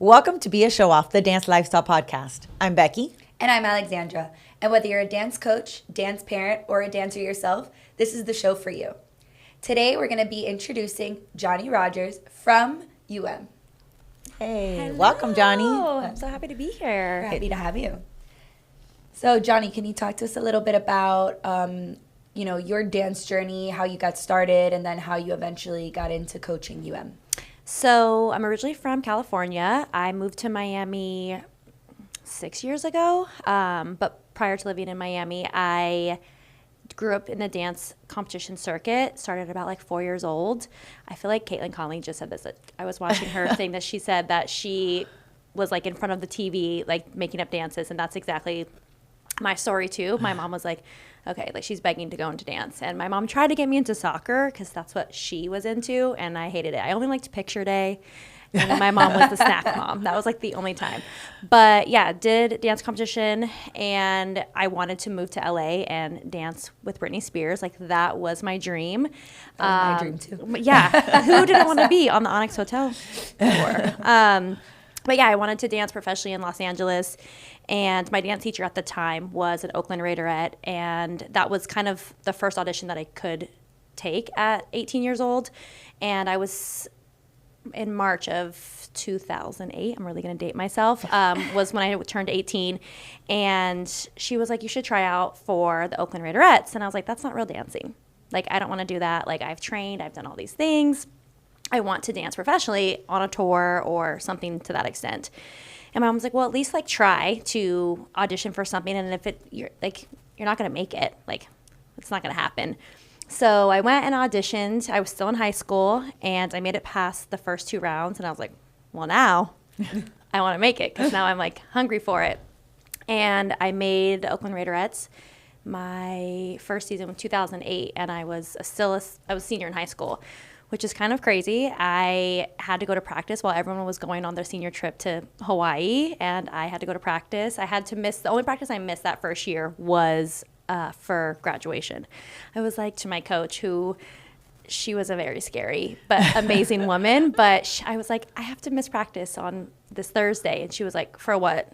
Welcome to B.A. Showoff, the Dance Lifestyle Podcast. I'm Becky. And I'm Alexandra. And whether you're a dance coach, dance parent, or a dancer yourself, this is the show for you. Today, we're going to be introducing Jonni Rodgers from UM. Hey, Hello. welcome, Jonni. I'm so happy to be here. We're happy to have you. So, Jonni, can you talk to us a little bit about, your dance journey, how you got started, and then how you eventually got into coaching UM? So I'm originally from California. I moved to Miami 6 years ago. But prior to living in Miami, I grew up in the dance competition circuit, started about like 4 years old. I feel like Caitlin Conley just said this. I was watching her thing that she said that she was like in front of the TV, like making up dances. And that's exactly my story too. My mom was like, okay, like she's begging to go into dance. And my mom tried to get me into soccer because that's what she was into. And I hated it. I only liked picture day. And then my mom was the snack mom. That was like the only time. But yeah, did dance competition. And I wanted to move to LA and dance with Britney Spears. Like that was my dream. That was my dream too. Yeah. Who didn't want to be on the Onyx Hotel floor? But yeah, I wanted to dance professionally in Los Angeles. And my dance teacher at the time was an NFL Raiderette. And that was kind of the first audition that I could take at 18 years old. And I was in March of 2008. I'm really going to date myself. Was when I turned 18. And she was like, you should try out for the NFL Raiderettes. And I was like, that's not real dancing. Like, I don't want to do that. Like, I've trained. I've done all these things. I want to dance professionally on a tour or something to that extent. And my mom was like, well, at least like try to audition for something. And if you're not going to make it, like it's not going to happen. So I went and auditioned. I was still in high school and I made it past the first 2 rounds. And I was like, well, now I want to make it because now I'm like hungry for it. And I made the Oakland Raiderettes my first season in 2008. And I was senior in high school, which is kind of crazy. I had to go to practice while everyone was going on their senior trip to Hawaii, and I had to go to practice. I had to miss, the only practice I missed that first year was for graduation. I was like to my coach, she was a very scary but amazing woman, but I was like, I have to miss practice on this Thursday. And she was like, for what?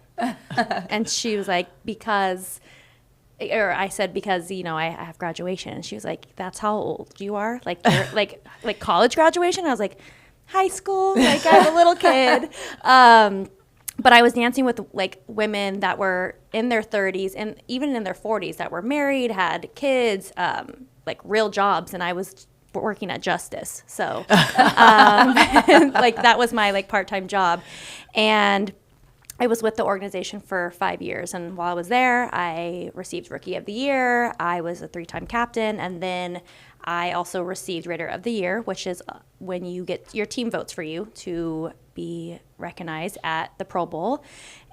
And she was like, I said, because, I have graduation. And she was like, that's how old you are? Like, you're, like college graduation? I was like, high school? Like, I'm a little kid. But I was dancing with, like, women that were in their 30s and even in their 40s that were married, had kids, like, real jobs. And I was working at Justice. So, like, that was my, like, part-time job. And I was with the organization for 5 years, and while I was there, I received Rookie of the Year. I was a 3-time captain, and then I also received Raider of the Year, which is when you get your team votes for you to be recognized at the Pro Bowl.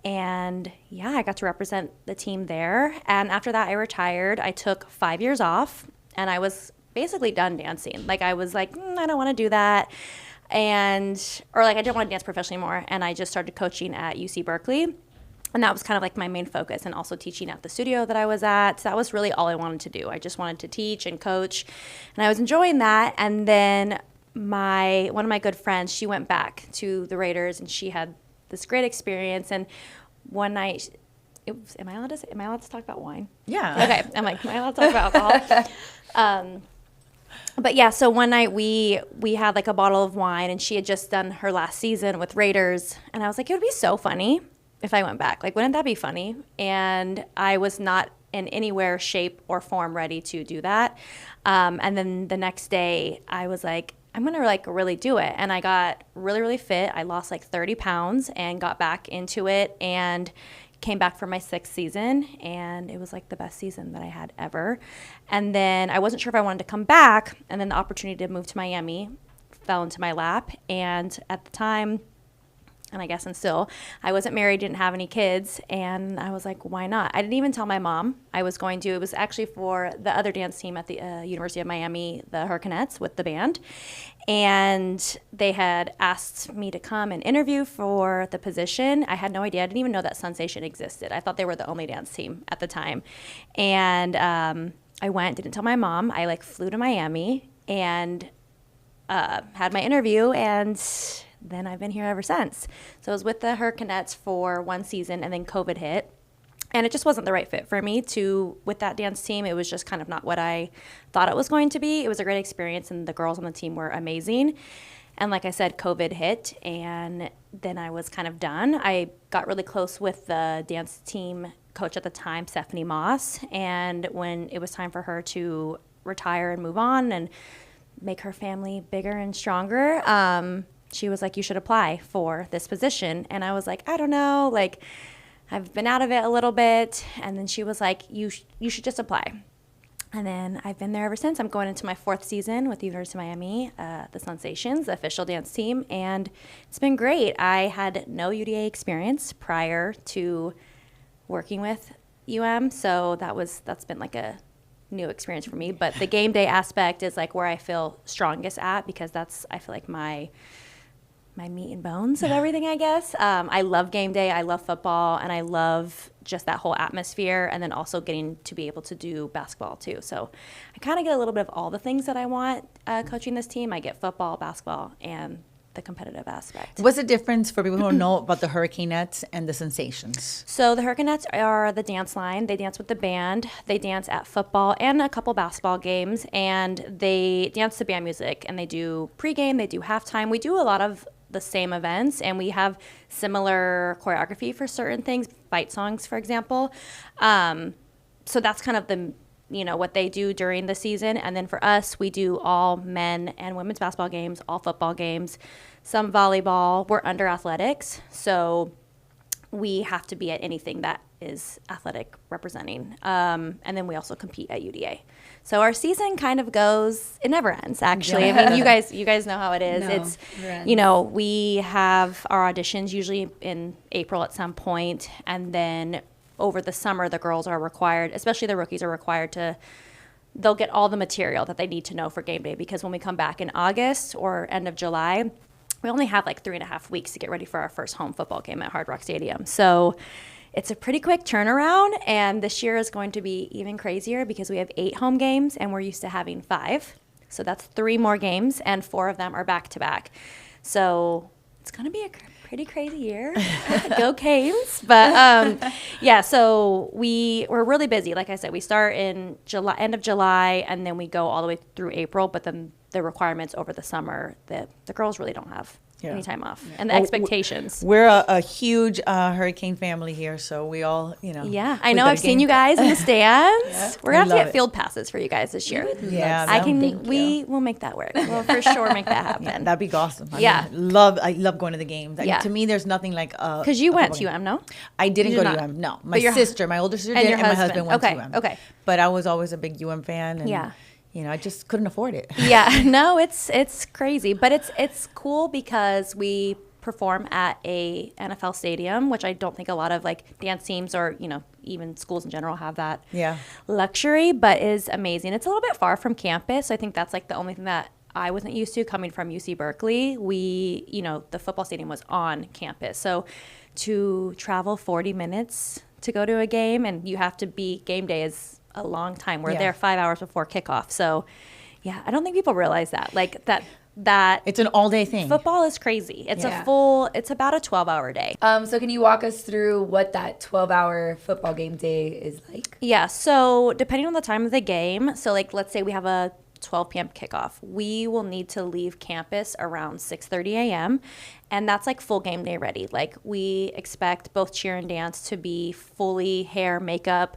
And yeah, I got to represent the team there. And after that, I retired. I took 5 years off, and I was basically done dancing. Like, I was like, I don't want to do that. I didn't want to dance professionally anymore, and I just started coaching at UC Berkeley, and that was kind of like my main focus, and also teaching at the studio that I was at. So that was really all I wanted to do. I just wanted to teach and coach, and I was enjoying that. And then one of my good friends, she went back to the Raiders, and she had this great experience. And one night, am I allowed to talk about wine? Yeah. Okay. I'm like, am I allowed to talk about alcohol? But yeah, so one night we had like a bottle of wine, and she had just done her last season with Raiders. And I was like, it would be so funny if I went back. Like, wouldn't that be funny? And I was not in anywhere, shape, or form ready to do that. And then the next day I was like, I'm going to like really do it. And I got really, really fit. I lost like 30 pounds and got back into it and came back for my 6th season, and it was like the best season that I had ever. And then I wasn't sure if I wanted to come back, and then the opportunity to move to Miami fell into my lap. And at the time, and I guess I'm still, I wasn't married, didn't have any kids, and I was like, why not? I didn't even tell my mom I was going to. It was actually for the other dance team at the University of Miami, the Hurricanettes, with the band. And they had asked me to come and interview for the position. I had no idea. I didn't even know that Sensation existed. I thought they were the only dance team at the time. And I went, didn't tell my mom. I like flew to Miami and had my interview, and then I've been here ever since. So I was with the Hurricanettes for one season, and then COVID hit. And it just wasn't the right fit for me with that dance team. It was just kind of not what I thought it was going to be. It was a great experience, and the girls on the team were amazing. And like I said, COVID hit, and then I was kind of done. I got really close with the dance team coach at the time, Stephanie Moss. And when it was time for her to retire and move on and make her family bigger and stronger, she was like, you should apply for this position. And I was like, I don't know, like, I've been out of it a little bit. And then she was like, you should just apply. And then I've been there ever since. I'm going into my 4th season with the University of Miami, the Sensations, the official dance team. And it's been great. I had no UDA experience prior to working with UM. So that's been like a new experience for me. But the game day aspect is like where I feel strongest at, because I feel like my meat and bones of everything, I guess. I love game day. I love football, and I love just that whole atmosphere, and then also getting to be able to do basketball too. So I kind of get a little bit of all the things that I want coaching this team. I get football, basketball, and the competitive aspect. What's the difference for people who don't know about the Hurricanettes and the Sensations? So the Hurricanettes are the dance line. They dance with the band. They dance at football and a couple basketball games, and they dance to band music, and they do pregame, they do halftime. We do a lot of the same events, and we have similar choreography for certain things, fight songs, for example. So that's kind of what they do during the season. And then for us, we do all men and women's basketball games, all football games, some volleyball. We're under athletics, so we have to be at anything that is athletic representing. And then we also compete at UDA. So our season kind of goes, it never ends, actually. Yeah. I mean, you guys know how it is. We have our auditions usually in April at some point, and then over the summer, the girls are required, especially the rookies, are required they'll get all the material that they need to know for game day, because when we come back in August or end of July, we only have like 3.5 weeks to get ready for our first home football game at Hard Rock Stadium. So it's a pretty quick turnaround, and this year is going to be even crazier because we have 8 home games, and we're used to having 5. So that's 3 more games, and 4 of them are back-to-back. So it's going to be a pretty crazy year. Go Canes. But so we're really busy. Like I said, we start in end of July, and then we go all the way through April. But then the requirements over the summer, the girls really don't have any time off. Yeah. And the expectations. We're a huge Hurricane family here, so we all, Yeah, I know. I've seen you guys in the stands. We're going to have to get field passes for you guys this year. We will make that work. We'll for sure make that happen. Yeah, that'd be awesome. I love going to the games. To me, there's nothing like because you went to UM, no? I didn't go to UM. No, my older sister did, and my husband went to UM. Okay. But I was always a big UM fan. And I just couldn't afford it. Yeah, no, it's crazy, but it's cool because we perform at a NFL stadium, which I don't think a lot of like dance teams or even schools in general have that luxury, but is amazing. It's a little bit far from campus. I think that's like the only thing that I wasn't used to coming from UC Berkeley. The football stadium was on campus, so to travel 40 minutes to go to a game, and you have to be game day is a long time. We're there 5 hours before kickoff. So, I don't think people realize that. Like that it's an all-day thing. Football is crazy. It's it's about a 12-hour day. So can you walk us through what that 12-hour football game day is like? Yeah, so depending on the time of the game, so like let's say we have a 12 p.m. kickoff, we will need to leave campus around 6:30 a.m. and that's like full game day ready. Like we expect both cheer and dance to be fully hair, makeup,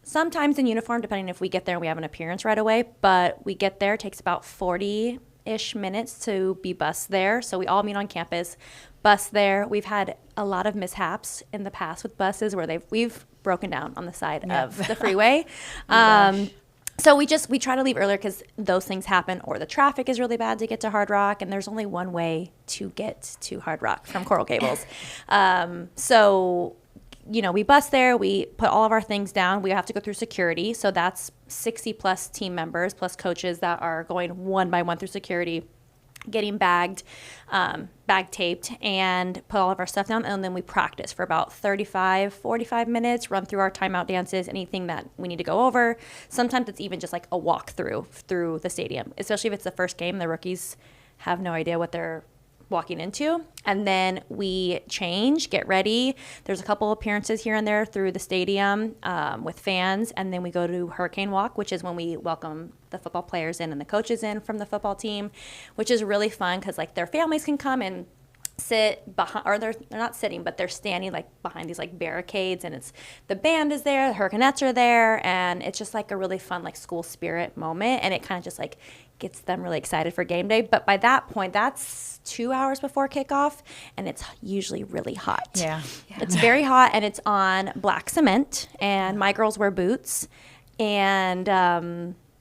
sometimes in uniform, depending if we get there and we have an appearance right away. But we get there, it takes about 40-ish minutes to be bused there. So we all meet on campus, bus there. We've had a lot of mishaps in the past with buses where we've broken down on the side of the freeway. So we try to leave earlier because those things happen, or the traffic is really bad to get to Hard Rock, and there's only one way to get to Hard Rock from Coral Gables. We bus there, we put all of our things down. We have to go through security. So that's 60 plus team members plus coaches that are going one by one through security, getting bagged, bag taped, and put all of our stuff down. And then we practice for about 45 minutes, run through our timeout dances, anything that we need to go over. Sometimes it's even just like a walk through the stadium, especially if it's the first game. The rookies have no idea what they're walking into. And then we change, get ready. There's a couple appearances here and there through the stadium with fans. And then we go to Hurricane Walk, which is when we welcome the football players in and the coaches in from the football team, which is really fun because like their families can come and sit behind, or they're not sitting, but they're standing like behind these like barricades, and it's the band is there, the Hurricanettes are there, and it's just like a really fun like school spirit moment, and it kind of just like gets them really excited for game day. But by that point, that's 2 hours before kickoff, and it's usually really hot. Yeah. It's very hot, and it's on black cement, and my girls wear boots, and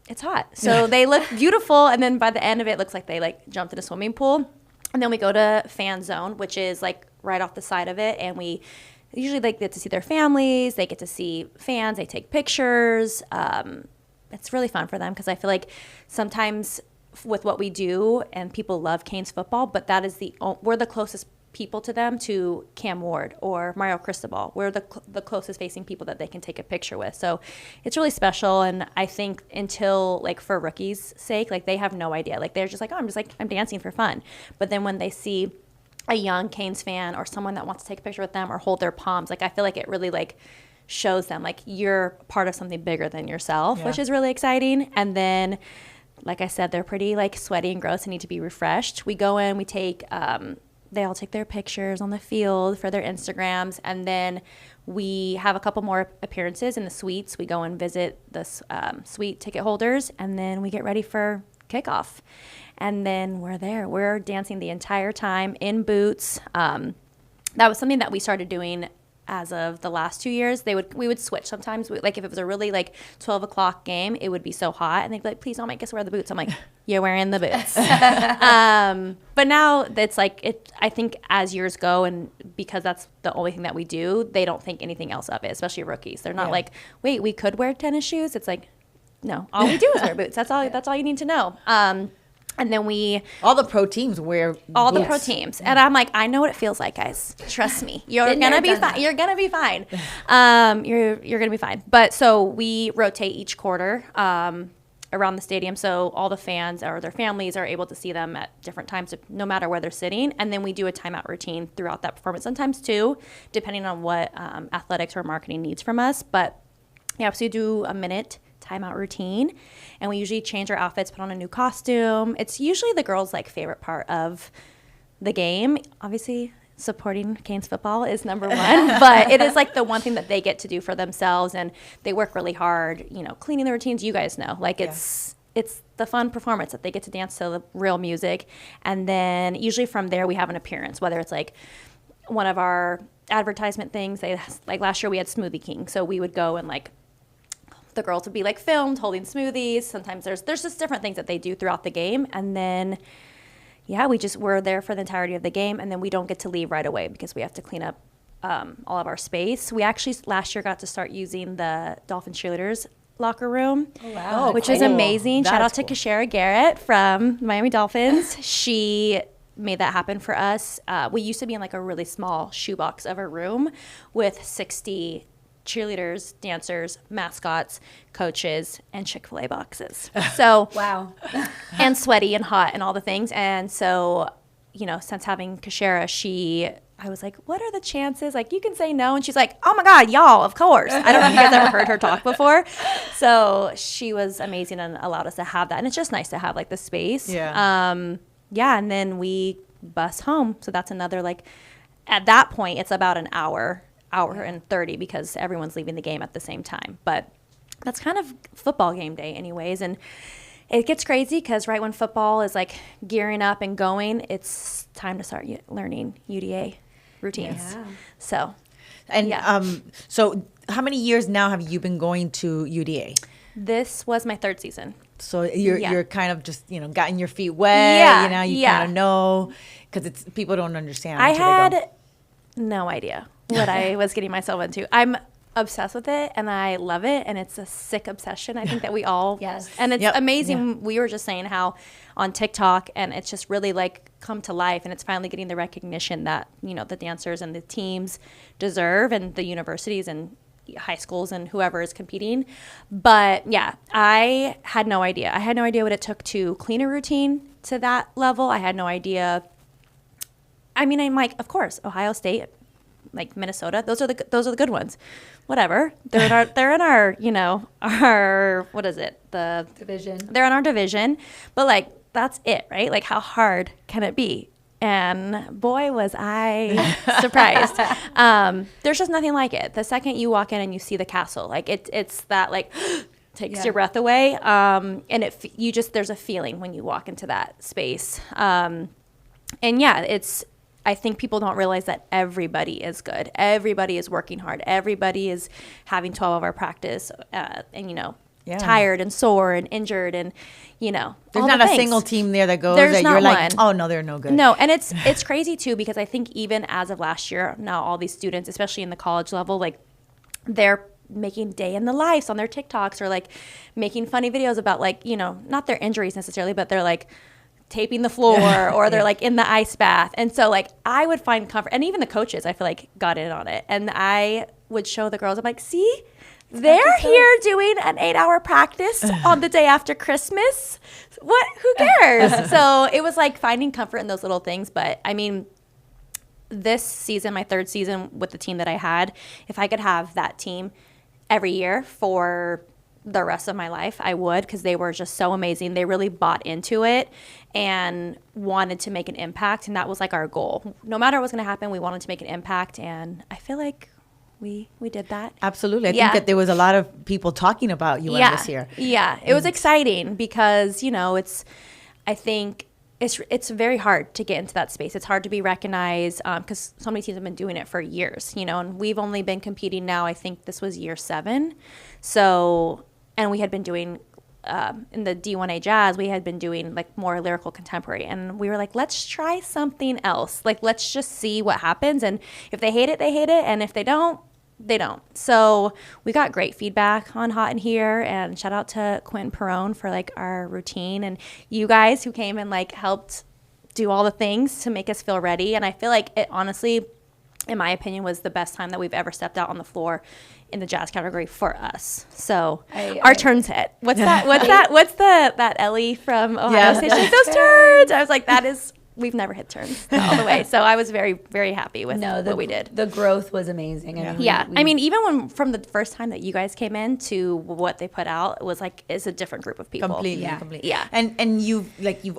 it's hot. So they look beautiful, and then by the end of it, it looks like they like jumped in a swimming pool. And then we go to fan zone, which is like right off the side of it, and we usually like get to see their families. They get to see fans. They take pictures. It's really fun for them because I feel like sometimes with what we do, and people love Canes football, but that is we're the closest people to them to Cam Ward or Mario Cristobal. We're the closest facing people that they can take a picture with. So it's really special. And I think until like for rookies' sake, like they have no idea. Like they're just like, oh, I'm dancing for fun. But then when they see a young Canes fan or someone that wants to take a picture with them or hold their palms, like I feel like it really like shows them like you're part of something bigger than yourself, which is really exciting. And then, like I said, they're pretty like sweaty and gross and need to be refreshed. We go in, we take, they all take their pictures on the field for their Instagrams, and then we have a couple more appearances in the suites. We go and visit the suite ticket holders, and then we get ready for kickoff. And then we're there. We're dancing the entire time in boots. That was something that we started doing as of the last 2 years. We would switch sometimes. Like if it was a really like 12 o'clock game, it would be so hot, and they'd be like, please don't make us wear the boots. I'm like, you're wearing the boots. But now it's like, I think as years go, and because that's the only thing that we do, they don't think anything else of it, especially rookies. They're not like, wait, we could wear tennis shoes. It's like, no, all we do is wear boots. That's all you need to know. And then all the pro teams wear all boots. the pro teams, and I'm like, I know what it feels like, guys. Trust me, you're gonna be fine. You're gonna be fine. You're gonna be fine. But so we rotate each quarter around the stadium, so all the fans or their families are able to see them at different times, no matter where they're sitting. And then we do a timeout routine throughout that performance, sometimes two, depending on what athletics or marketing needs from us. But yeah, so you do a minute timeout routine, and we usually change our outfits, put on a new costume. It's usually the girls' like favorite part of the game. Obviously, supporting Canes football is number one, but it is like the one thing that they get to do for themselves, and they work really hard, cleaning the routines. You guys know, like it's the fun performance that they get to dance to the real music. And then usually from there we have an appearance, whether it's like one of our advertisement things. Like last year we had Smoothie King, so we would go and like the girls would be like filmed holding smoothies. Sometimes there's just different things that they do throughout the game. And then, we're there for the entirety of the game. And then we don't get to leave right away because we have to clean up all of our space. We actually last year got to start using the Dolphin cheerleaders locker room, which is amazing. Shout out to Kashara Garrett from Miami Dolphins. She made that happen for us. We used to be in like a really small shoebox of a room with 60 cheerleaders, dancers, mascots, coaches, and Chick-fil-A boxes. So wow. And sweaty and hot and all the things. And so, since having Kashara, I was like, what are the chances? Like, you can say no. And she's like, oh my God, y'all, of course. I don't know if you guys ever heard her talk before. So she was amazing and allowed us to have that. And it's just nice to have like the space. Yeah. And then we bus home. So that's another, like, at that point, it's about an hour and 30 because everyone's leaving the game at the same time. But that's kind of football game day anyways. And it gets crazy because right when football is like gearing up and going, it's time to start learning UDA routines. Yeah. So, and so how many years now have you been going to UDA? This was my third season. So you're kind of just, gotten your feet wet, you kind of know, because it's people don't understand. I had no idea what I was getting myself into. I'm obsessed with it and I love it, and it's a sick obsession. I think that we all yes. And it's amazing. Yeah. We were just saying how on TikTok, and it's just really like come to life, and it's finally getting the recognition that the dancers and the teams deserve, and the universities and high schools and whoever is competing. But yeah, I had no idea. I had no idea what it took to clean a routine to that level. I had no idea I mean, I'm like, of course, Ohio State, like Minnesota, those are the good ones. Whatever. They're in our, you know, our, what is it? The division. They're in our division. But like, that's it, right? Like, how hard can it be? And boy, was I surprised. There's just nothing like it. The second you walk in and you see the castle, like it's that like takes your breath away. And there's a feeling when you walk into that space. And yeah, I think people don't realize that everybody is good. Everybody is working hard. Everybody is having 12-hour practice, and, you know, tired and sore and injured, and, you know, there's not a single team there that goes that you're like, oh no, they're no good. No, and it's crazy too, because I think even as of last year, now all these students, especially in the college level, like they're making day in the lives on their TikToks, or like making funny videos about, like, you know, not their injuries necessarily, but they're like taping the floor, or they're like in the ice bath. And so like I would find comfort, and even the coaches I feel like got in on it, and I would show the girls, I'm like, see, they're here doing an 8-hour practice on the day after Christmas. Who cares? So it was like finding comfort in those little things. But I mean, this season, my third season with the team that I had, if I could have that team every year for the rest of my life, I would, because they were just so amazing. They really bought into it and wanted to make an impact, and that was like our goal. No matter what was going to happen, we wanted to make an impact, and I feel like we did that. Absolutely. I think that there was a lot of people talking about UM this year. Yeah, it was exciting because, you know, I think it's very hard to get into that space. It's hard to be recognized because so many teams have been doing it for years, you know, and we've only been competing now, I think this was year 7. So, and we had been doing, in the D1A Jazz, we had been doing like more lyrical contemporary. And we were like, let's try something else. Like, let's just see what happens. And if they hate it, they hate it. And if they don't, they don't. So we got great feedback on Hot in Here, and shout out to Quentin Perrone for like our routine, and you guys who came and like helped do all the things to make us feel ready. And I feel like it honestly, in my opinion, was the best time that we've ever stepped out on the floor in the jazz category for us. So our turns hit. What's that? What's that Ellie from Ohio State? Those turns. I was like, we've never hit turns all the way. So I was very, very happy with what we did. The growth was amazing. I mean, even from the first time that you guys came in to what they put out, it was like, it's a different group of people. Completely. Yeah. And you've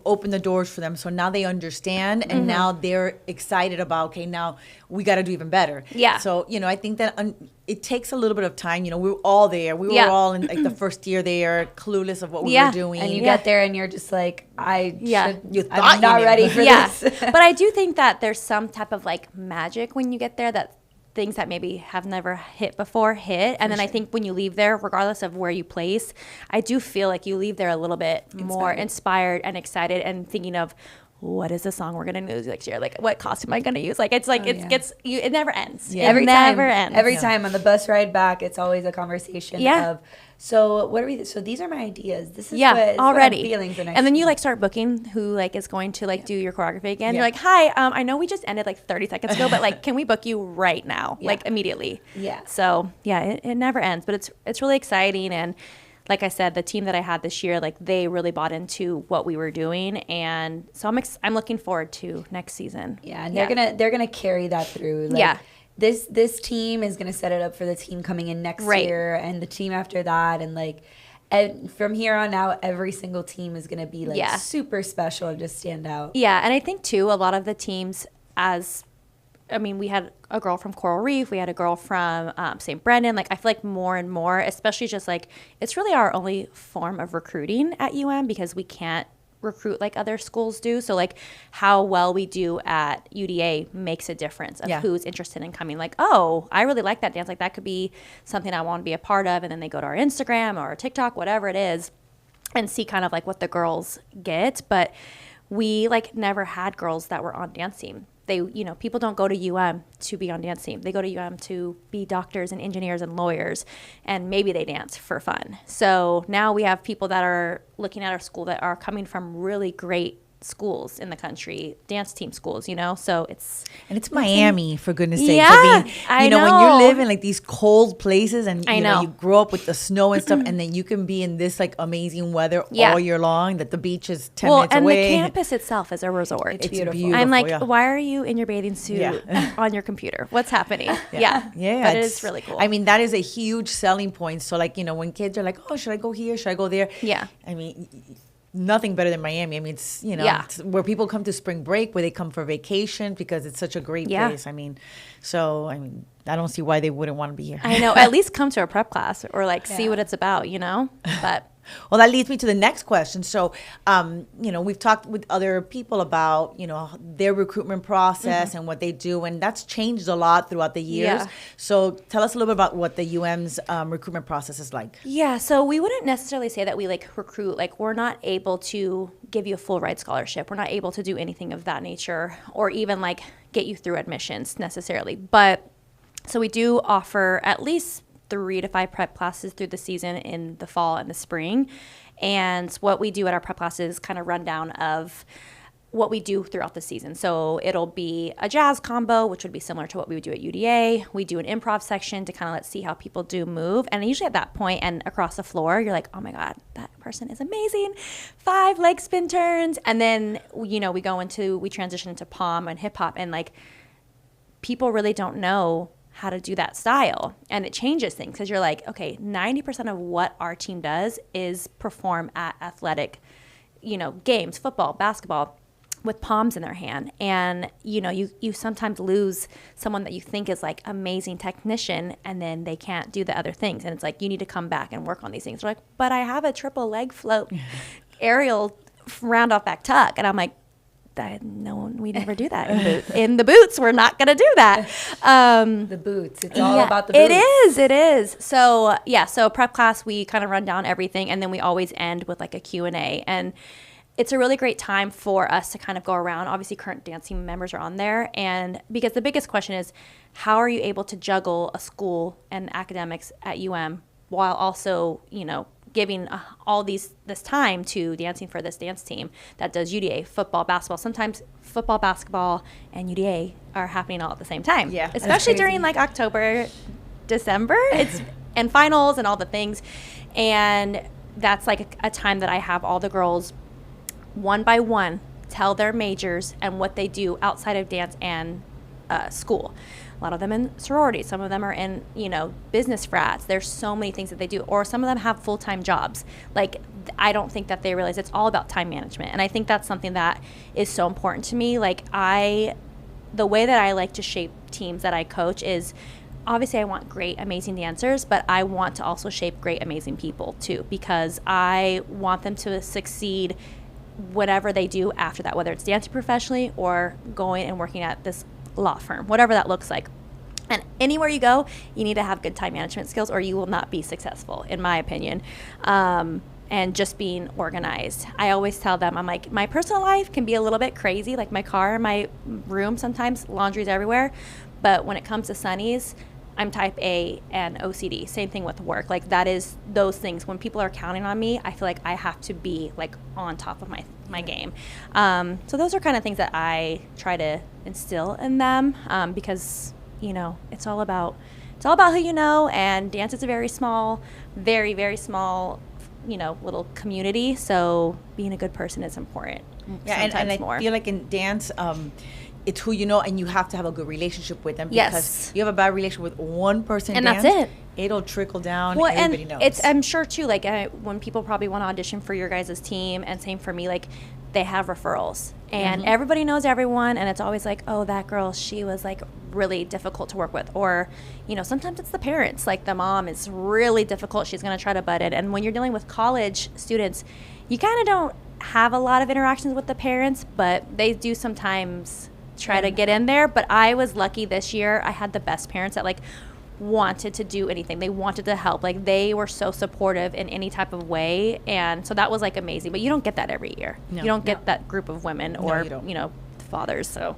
opened the doors for them. So now they understand, and now they're excited about, okay, now we got to do even better. Yeah. So, you know, I think that it takes a little bit of time. You know, we were all there. We were all in like the first year there, clueless of what we were doing. And you get there and you're just like, I'm not ready for this. But I do think that there's some type of like magic when you get there, that things that maybe have never hit before hit. And then I think when you leave there, regardless of where you place, I do feel like you leave there a little bit more inspired and excited, and thinking of, what is the song we're gonna use next year? Like, what costume am I gonna use? Like, it's like it never ends. Yeah. Every time on the bus ride back, it's always a conversation of, so what are we? So these are my ideas. This is what I'm feeling for next. And then you like start booking who like is going to like do your choreography again. You're like, hi, I know we just ended like 30 seconds ago, but like, can we book you right now, like immediately? Yeah. So it never ends, but it's really exciting. And like I said, the team that I had this year, like they really bought into what we were doing, and so I'm looking forward to next season. Yeah, and they're gonna carry that through. Like, this team is gonna set it up for the team coming in next year, and the team after that, and from here on out, every single team is gonna be like super special and just stand out. Yeah, and I think too, a lot of the teams, we had a girl from Coral Reef. We had a girl from St. Brendan. Like, I feel like more and more, especially just like, it's really our only form of recruiting at UM, because we can't recruit like other schools do. So like how well we do at UDA makes a difference of who's interested in coming. Like, oh, I really like that dance. Like, that could be something I want to be a part of. And then they go to our Instagram or our TikTok, whatever it is, and see kind of like what the girls get. But we like never had girls that were on dance team. People don't go to UM to be on dance team. They go to UM to be doctors and engineers and lawyers, and maybe they dance for fun. So now we have people that are looking at our school that are coming from really great schools in the country, dance team schools, you know, so it's Miami, for goodness sake. Yeah, I mean, when you live in like these cold places and you know you grow up with the snow and stuff, and then you can be in this like amazing weather all year long, that the beach is 10 minutes away. And the campus itself is a resort. It's beautiful. I'm like, why are you in your bathing suit on your computer? What's happening? Yeah. But it is really cool. I mean, that is a huge selling point. So like, you know, when kids are like, oh, should I go here? Should I go there? Yeah. I mean, nothing better than Miami. I mean, it's, you know, it's where people come to spring break, where they come for vacation, because it's such a great place. I mean, I don't see why they wouldn't want to be here. I know. At least come to a prep class or like see what it's about, you know? But well, that leads me to the next question. So, you know, we've talked with other people about, you know, their recruitment process and what they do, and that's changed a lot throughout the years. So tell us a little bit about what the UM's recruitment process is like. Yeah, so we wouldn't necessarily say that we like recruit, like we're not able to give you a full ride scholarship. We're not able to do anything of that nature, or even like get you through admissions necessarily. But so we do offer at least 3 to 5 prep classes through the season in the fall and the spring. And what we do at our prep classes kind of rundown of what we do throughout the season. So it'll be a jazz combo, which would be similar to what we would do at UDA. We do an improv section to kind of let's see how people do move. And usually at that point and across the floor, you're like, oh my God, that person is amazing. 5 leg spin turns. And then, you know, we transition into pom and hip hop, and like people really don't know how to do that style, and it changes things because you're like, okay, 90% of what our team does is perform at athletic, you know, games, football, basketball, with palms in their hand. And you know, you sometimes lose someone that you think is like amazing technician, and then they can't do the other things, and it's like you need to come back and work on these things. They're like, but I have a triple leg float aerial round off back tuck, and I'm like, we never do that in the boots. We're not going to do that. The boots. It's all about the boots. It is. So so prep class, we kind of run down everything, and then we always end with like a Q&A. And it's a really great time for us to kind of go around. Obviously, current dance team members are on there. And because the biggest question is, how are you able to juggle a school and academics at UM while also, you know, giving all this time to dancing for this dance team that does UDA, football, basketball. Sometimes football, basketball, and UDA are happening all at the same time. Yeah, especially during like October, December. And finals and all the things. And that's like a time that I have all the girls one by one tell their majors and what they do outside of dance and school. A lot of them in sororities. Some of them are in, you know, business frats. There's so many things that they do. Or some of them have full-time jobs. Like, I don't think that they realize it's all about time management. And I think that's something that is so important to me. Like, the way that I like to shape teams that I coach is, obviously I want great, amazing dancers, but I want to also shape great, amazing people too, because I want them to succeed whatever they do after that, whether it's dancing professionally or going and working at this law firm, whatever that looks like. And anywhere you go, you need to have good time management skills or you will not be successful, in my opinion. And just being organized. I always tell them, I'm like, my personal life can be a little bit crazy, like my car, my room, sometimes laundry's everywhere. But when it comes to Sunny's, I'm type A and OCD. Same thing with work. Like that is those things. When people are counting on me, I feel like I have to be like on top of my game. So those are kind of things that I try to instill in them because, you know, it's all about who you know, and dance is a very small, very, very small, you know, little community. So being a good person is important. Yeah, and I feel like in dance, it's who you know, and you have to have a good relationship with them. Because you have a bad relationship with one person, and that's it. It'll trickle down. Well, everybody knows. I'm sure too. Like when people probably want to audition for your guys' team, and same for me. Like they have referrals, and everybody knows everyone, and it's always like, oh, that girl, she was like really difficult to work with, or you know, sometimes it's the parents. Like the mom is really difficult. She's going to try to butt it. And when you're dealing with college students, you kind of don't have a lot of interactions with the parents, but they do sometimes try to get in there. But I was lucky this year. I had the best parents that like wanted to do anything. They wanted to help. Like they were so supportive in any type of way, and so that was like amazing. But you don't get that every year. You don't get that group of women or you know, fathers. So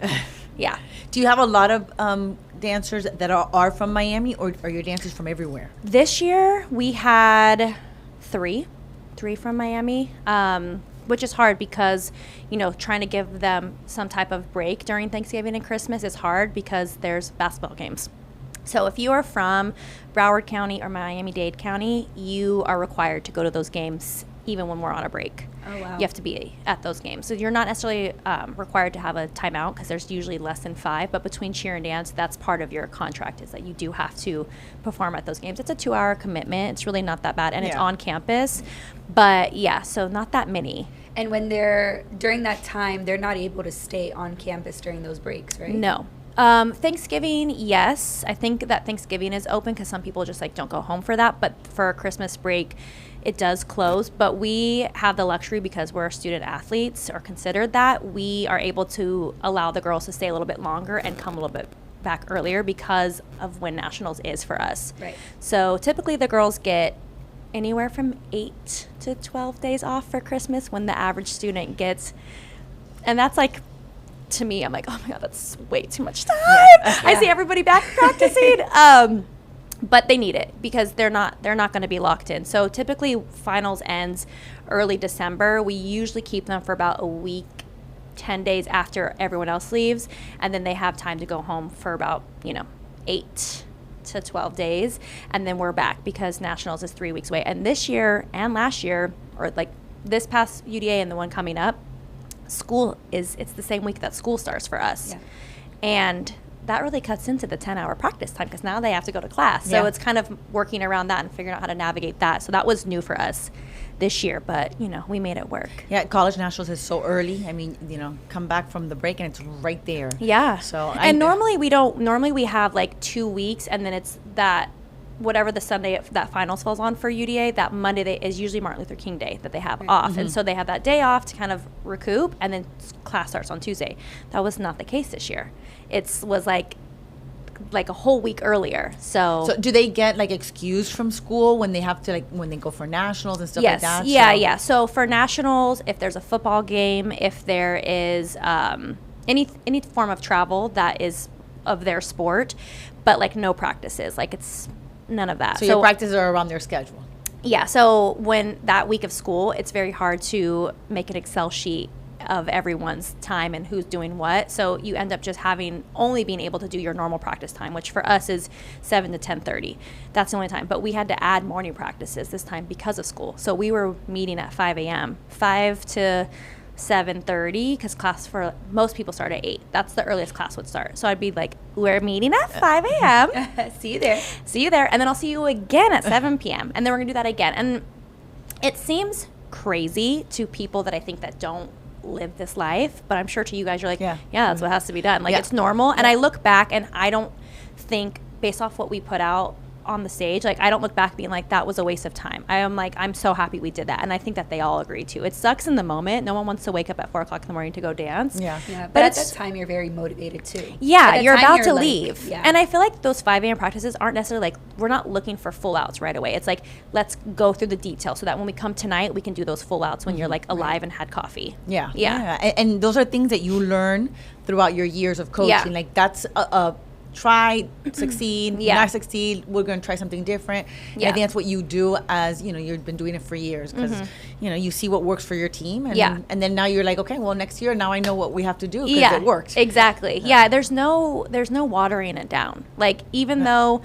yeah. Do you have a lot of dancers that are from Miami, or are your dancers from everywhere? This year we had three from Miami. which is hard because, trying to give them some type of break during Thanksgiving and Christmas is hard because there's basketball games. So if you are from Broward County or Miami-Dade County, you are required to go to those games even when we're on a break. Oh, wow. You have to be at those games. So you're not necessarily required to have a timeout because there's usually less than 5. But between cheer and dance, that's part of your contract is that you do have to perform at those games. It's a 2-hour commitment. It's really not that bad. And it's on campus. But, so not that many. And when during that time, they're not able to stay on campus during those breaks, right? No. Thanksgiving, yes. I think that Thanksgiving is open because some people just don't go home for that. But for Christmas break, it does close. But we have the luxury because we're student athletes or considered that. We are able to allow the girls to stay a little bit longer and come a little bit back earlier because of when nationals is for us. Right. So typically the girls get anywhere from 8 to 12 days off for Christmas when the average student gets, and that's to me, I'm oh my God, that's way too much time. Yeah. I see everybody back practicing. But they need it because they're not going to be locked in. So typically finals ends early December. We usually keep them for about a week, 10 days after everyone else leaves. And then they have time to go home for about, 8 to 12 days. And then we're back because nationals is 3 weeks away. And this year and last year, or this past UDA and the one coming up, it's the same week that school starts for us. Yeah. And that really cuts into the 10-hour practice time because now they have to go to class. So it's kind of working around that and figuring out how to navigate that. So that was new for us this year, but, we made it work. Yeah, college nationals is so early. I mean, come back from the break and it's right there. Yeah. So normally we have 2 weeks and then it's that whatever the Sunday that finals falls on for UDA, that Monday is usually Martin Luther King Day that they have off. Mm-hmm. And so they have that day off to kind of recoup and then class starts on Tuesday. That was not the case this year. It was like a whole week earlier. So do they get excused from school when they have to when they go for nationals and stuff like that? Yeah. So for nationals, if there's a football game, if there is any form of travel that is of their sport, but no practices, it's none of that. So your practices are around their schedule. Yeah. So when that week of school, it's very hard to make an Excel sheet of everyone's time and who's doing what. So you end up just only being able to do your normal practice time, which for us is 7 to 10:30. That's the only time. But we had to add morning practices this time because of school. So we were meeting at 5 a.m., 5 to 7:30, because class for most people start at 8. That's the earliest class would start. So I'd be we're meeting at 5 a.m. See you there. See you there. And then I'll see you again at 7 p.m. And then we're going to do that again. And it seems crazy to people that I think that don't live this life, but I'm sure to you guys you're yeah, that's what has to be done. It's normal. And I look back and I don't think, based off what we put out on the stage, I don't look back being that was a waste of time. I'm so happy we did that. And I think that they all agree too. It sucks in the moment. No one wants to wake up at 4 o'clock in the morning to go dance. Yeah. But at that time you're very motivated too. Yeah, you're about to leave. Yeah. And I feel those 5 a.m. practices aren't necessarily we're not looking for full outs right away. It's let's go through the details so that when we come tonight, we can do those full outs when you're alive and had coffee. Yeah. And those are things that you learn throughout your years of coaching. That's a try, succeed, not succeed, we're going to try something different. And I think that's what you do as, you've been doing it for years because, you see what works for your team. And then now you're okay, well, next year, now I know what we have to do because it worked. Exactly. Yeah. There's no watering it down. Even though,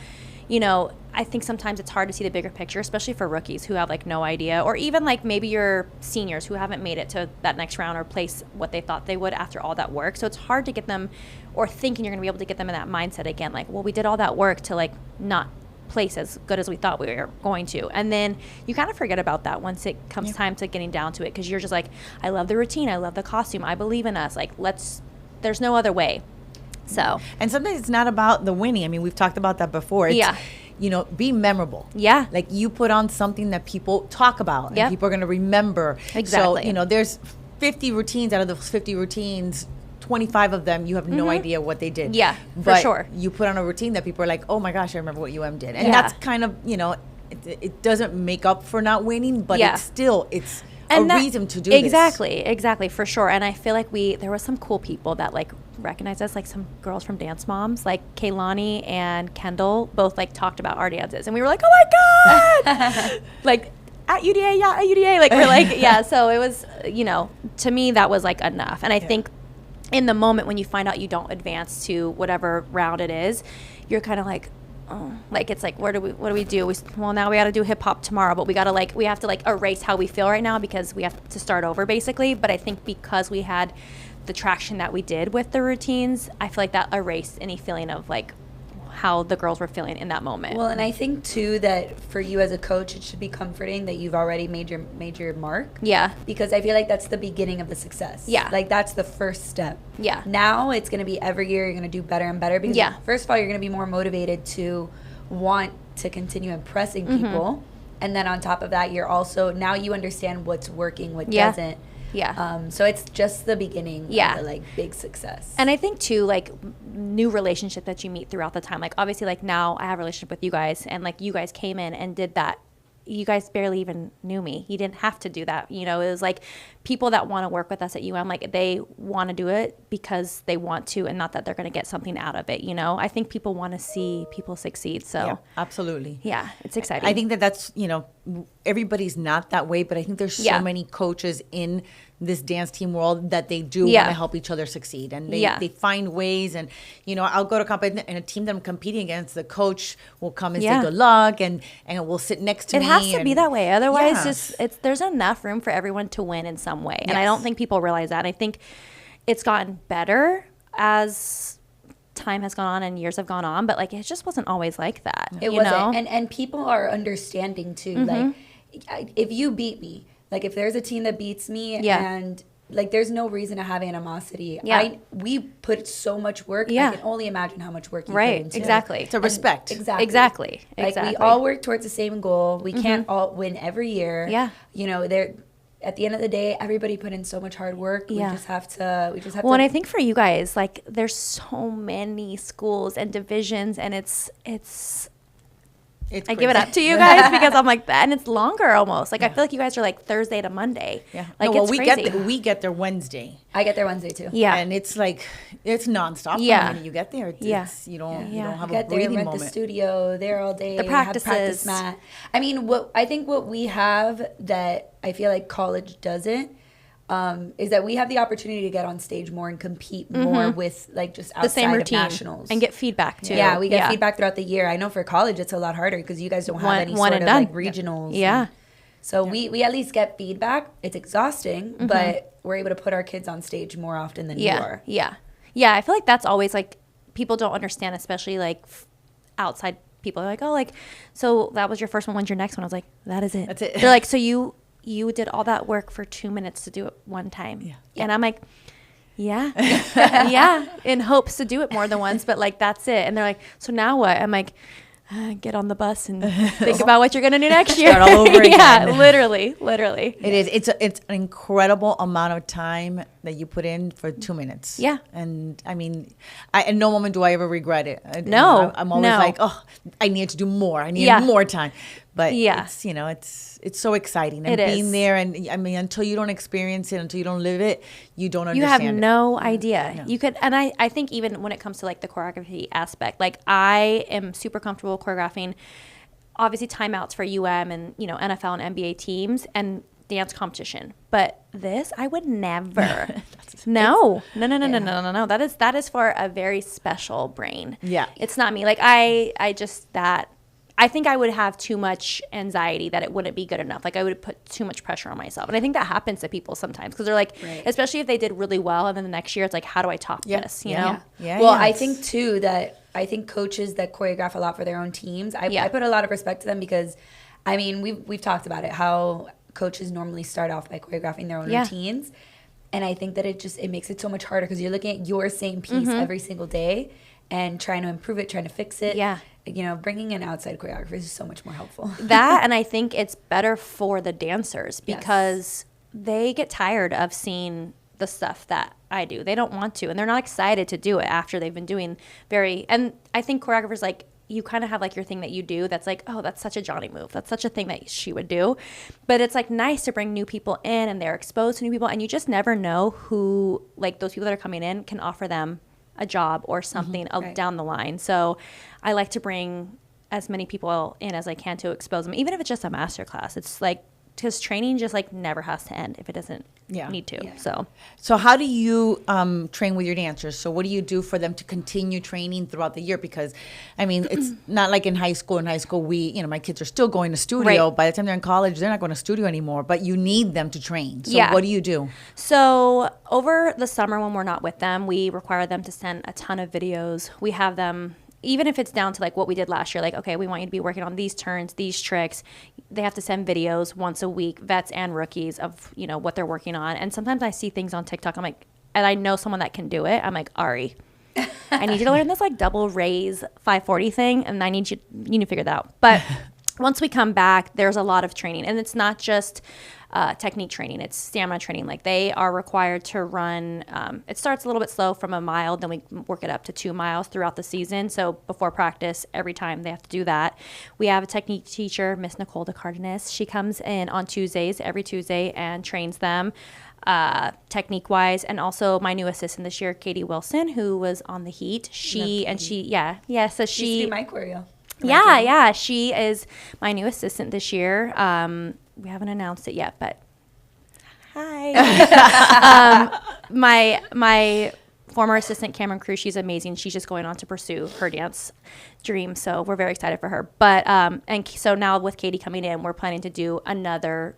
I think sometimes it's hard to see the bigger picture, especially for rookies who have no idea, or even maybe your seniors who haven't made it to that next round or place what they thought they would after all that work. So it's hard to get them, or thinking you're going to be able to get them in that mindset again. Well, we did all that work to not place as good as we thought we were going to. And then you kind of forget about that once it comes time to getting down to it, because you're just I love the routine, I love the costume, I believe in us. There's no other way. So. And sometimes it's not about the winning. I mean, we've talked about that before. It's, be memorable. Yeah. You put on something that people talk about and people are going to remember. Exactly. So, there's 50 routines. Out of those 50 routines, 25 of them, you have no idea what they did. Yeah, but for sure. You put on a routine that people are oh my gosh, I remember what UM did. And that's kind of, it doesn't make up for not winning, but it's still, it's and reason to do exactly, for sure. And I feel there was some cool people that recognized us, some girls from Dance Moms, Kaylani and Kendall both talked about our dances, and we were oh my god, at UDA, yeah, at UDA. Like, we're like, yeah. So it was, you know, to me, that was like enough. And I think in the moment when you find out you don't advance to whatever round it is, you're kind of like, oh, like, it's like, what do we do? Well, now we got to do hip hop tomorrow, but we have to erase how we feel right now because we have to start over basically. But I think because we had the traction that we did with the routines, I feel like that erased any feeling of like how the girls were feeling in that moment. Well, and I think too that for you as a coach, it should be comforting that you've already made your mark. Yeah. Because I feel like that's the beginning of the success. Yeah. Like that's the first step. Yeah. Now it's going to be every year you're going to do better and better because first of all, you're going to be more motivated to want to continue impressing people. And then on top of that, you're also, now you understand what's working, what doesn't. Yeah. So it's just the beginning of the, like, big success. And I think too, like, new relationship that you meet throughout the time. Like, obviously, like, now I have a relationship with you guys, and like, you guys came in and did that. You guys barely even knew me. You didn't have to do that. You know, it was like people that want to work with us at UM, like, they want to do it because they want to, and not that they're going to get something out of it. You know, I think people want to see people succeed. So absolutely. Yeah, it's exciting. I think that's, you know, everybody's not that way, but I think there's so many coaches in this dance team world that they do want to help each other succeed, and they find ways. And you know, I'll go to compete, and a team that I'm competing against, the coach will come and say good luck, and will sit next to me. It has to be that way, otherwise there's enough room for everyone to win in some way. And I don't think people realize that. I think it's gotten better as time has gone on and years have gone on, but like, it just wasn't always like that. It wasn't. And people are understanding too. Like, if you beat me, like, if there's a team that beats me and like, there's no reason to have animosity. We put so much work. I can only imagine how much work you put into exactly. It's a respect. Exactly. Like, we all work towards the same goal. We can't all win every year. Yeah. You know, at the end of the day, everybody put in so much hard work. We just have to. Well, and I think for you guys, like, there's so many schools and divisions, and it's I give it up to you guys because I'm like that, and it's longer almost. Like, I feel like you guys are like Thursday to Monday. Yeah. Like, it's crazy. We get there Wednesday. I get there Wednesday too. Yeah. And it's like, it's nonstop. Yeah. When you get there. It's, you don't have a breathing moment. Rent the studio there all day. The practices. Have practice mat. I mean, what we have that I feel like college doesn't, is that we have the opportunity to get on stage more and compete more with, like, just outside the same routine of nationals and get feedback too. Yeah, we get feedback throughout the year. I know for college it's a lot harder because you guys don't have any sort of like regionals. Yeah. So we at least get feedback. It's exhausting, but we're able to put our kids on stage more often than you are. Yeah. Yeah, I feel like that's always, like, people don't understand, especially like outside people. They're like, oh, like, so that was your first one. When's your next one? I was like, that is it. That's it. They're like, so you did all that work for 2 minutes to do it one time. Yeah. And I'm like, yeah, in hopes to do it more than once, but like, that's it. And they're like, so now what? I'm like, get on the bus and think about what you're going to do next year. Start all over again. Yeah, literally. It is. It's an incredible amount of time that you put in for 2 minutes. Yeah. And I mean, in no moment do I ever regret it. No. I'm always like, oh, I need to do more. I need more time. But it's, you know, it's so exciting. And being there, and I mean, until you don't experience it, until you don't live it, you don't understand it. You have no idea. No. You could, and I think even when it comes to like the choreography aspect, like, I am super comfortable choreographing, obviously, timeouts for UM and, you know, NFL and NBA teams and dance competition. But this, I would never. No. That is for a very special brain. Yeah. It's not me. Like, I think I would have too much anxiety that it wouldn't be good enough. Like, I would put too much pressure on myself. And I think that happens to people sometimes because they're like, especially if they did really well, and then the next year it's like, how do I top this, you know? Yeah. Well, I think too that coaches that choreograph a lot for their own teams, I put a lot of respect to them because, I mean, we've talked about it, how coaches normally start off by choreographing their own routines. And I think that it makes it so much harder because you're looking at your same piece every single day and trying to improve it, trying to fix it. Yeah. You know, bringing in outside choreographers is so much more helpful. That, and I think it's better for the dancers because they get tired of seeing the stuff that I do. They don't want to, and they're not excited to do it after they've been doing and I think choreographers, like, you kind of have like your thing that you do that's like, oh, that's such a Jonni move. That's such a thing that she would do. But it's like nice to bring new people in and they're exposed to new people, and you just never know who, like, those people that are coming in can offer them a job or something down the line. So I like to bring as many people in as I can to expose them, even if it's just a master class. It's like because training just like never has to end if it doesn't need to. So how do you train with your dancers? So what do you do for them to continue training throughout the year? Because I mean, it's not like in high school. In high school, my kids are still going to studio. By the time they're in college, they're not going to studio anymore, but you need them to train. So what do you do? So over the summer when we're not with them, we require them to send a ton of videos. We have them, even if it's down to like what we did last year, like, okay, we want you to be working on these turns, these tricks. They have to send videos once a week, vets and rookies, of, what there working on. And sometimes I see things on TikTok. I'm like, and I know someone that can do it. I'm like, Ari, I need you to learn this like double raise 540 thing. And I need you to figure that out. But once we come back, there's a lot of training. And it's not just technique training, it's stamina training. Like they are required to run, it starts a little bit slow from a mile, then we work it up to 2 miles throughout the season. So before practice, every time they have to do that. We have a technique teacher, Miss Nicole DeCardenas. She comes in on Tuesdays, every Tuesday, and trains them technique wise. And also my new assistant this year, Katie Wilson, who was on the Heat. So she used to be my choreo. She is my new assistant this year. We haven't announced it yet, but hi. My former assistant, Cameron Cruz, she's amazing. She's just going on to pursue her dance dream, so we're very excited for her. But and so now with Katie coming in, we're planning to do another,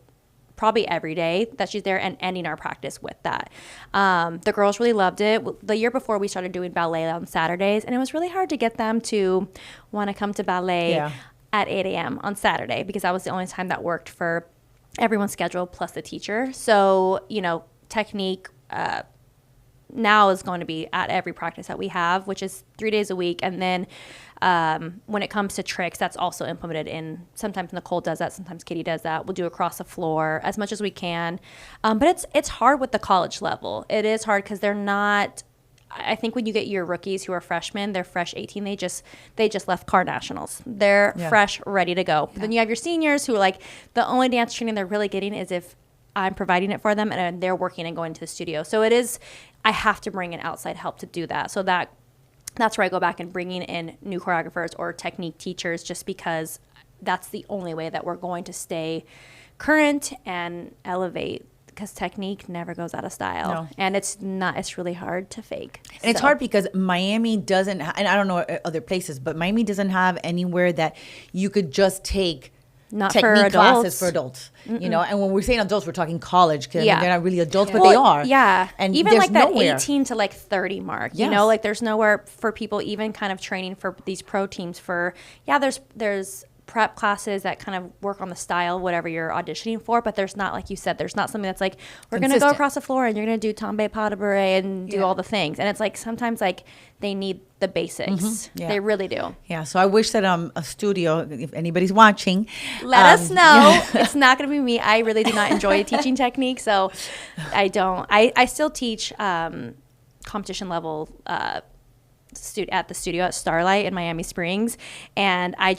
probably every day that she's there, and ending our practice with that. The girls really loved it. The year before, we started doing ballet on Saturdays, and it was really hard to get them to want to come to ballet at 8 a.m. on Saturday, because that was the only time that worked for everyone's schedule plus the teacher. So, technique now is going to be at every practice that we have, which is 3 days a week. And then when it comes to tricks, that's also implemented in, sometimes Nicole does that, sometimes Katie does that. We'll do across the floor as much as we can. But it's hard with the college level. It is hard because they're not, I think when you get your rookies who are freshmen, they're fresh 18, they just left Car Nationals. They're fresh, ready to go. But then you have your seniors who are like, the only dance training they're really getting is if I'm providing it for them and they're working and going to the studio. So it is, I have to bring in outside help to do that. So that's where I go back and bringing in new choreographers or technique teachers, just because that's the only way that we're going to stay current and elevate, because technique never goes out of style. No. And it's really hard to fake. And it's hard because Miami doesn't, and I don't know other places, but Miami doesn't have anywhere that you could just take technique classes for adults. And when we're saying adults, we're talking college, because they're not really adults, but they are. Yeah. And even like that 18 to like 30 mark, like there's nowhere for people even kind of training for these pro teams for, there's prep classes that kind of work on the style, whatever you're auditioning for, but there's not, like you said, there's not something that's like, we're going to go across the floor and you're going to do tombe pas de bourrée and do all the things. And it's like, sometimes like they need the basics. Mm-hmm. Yeah. They really do. Yeah. So I wish that a studio, if anybody's watching, let us know. It's not going to be me. I really do not enjoy teaching technique. So I don't, I still teach competition level at the studio at Starlight in Miami Springs, and I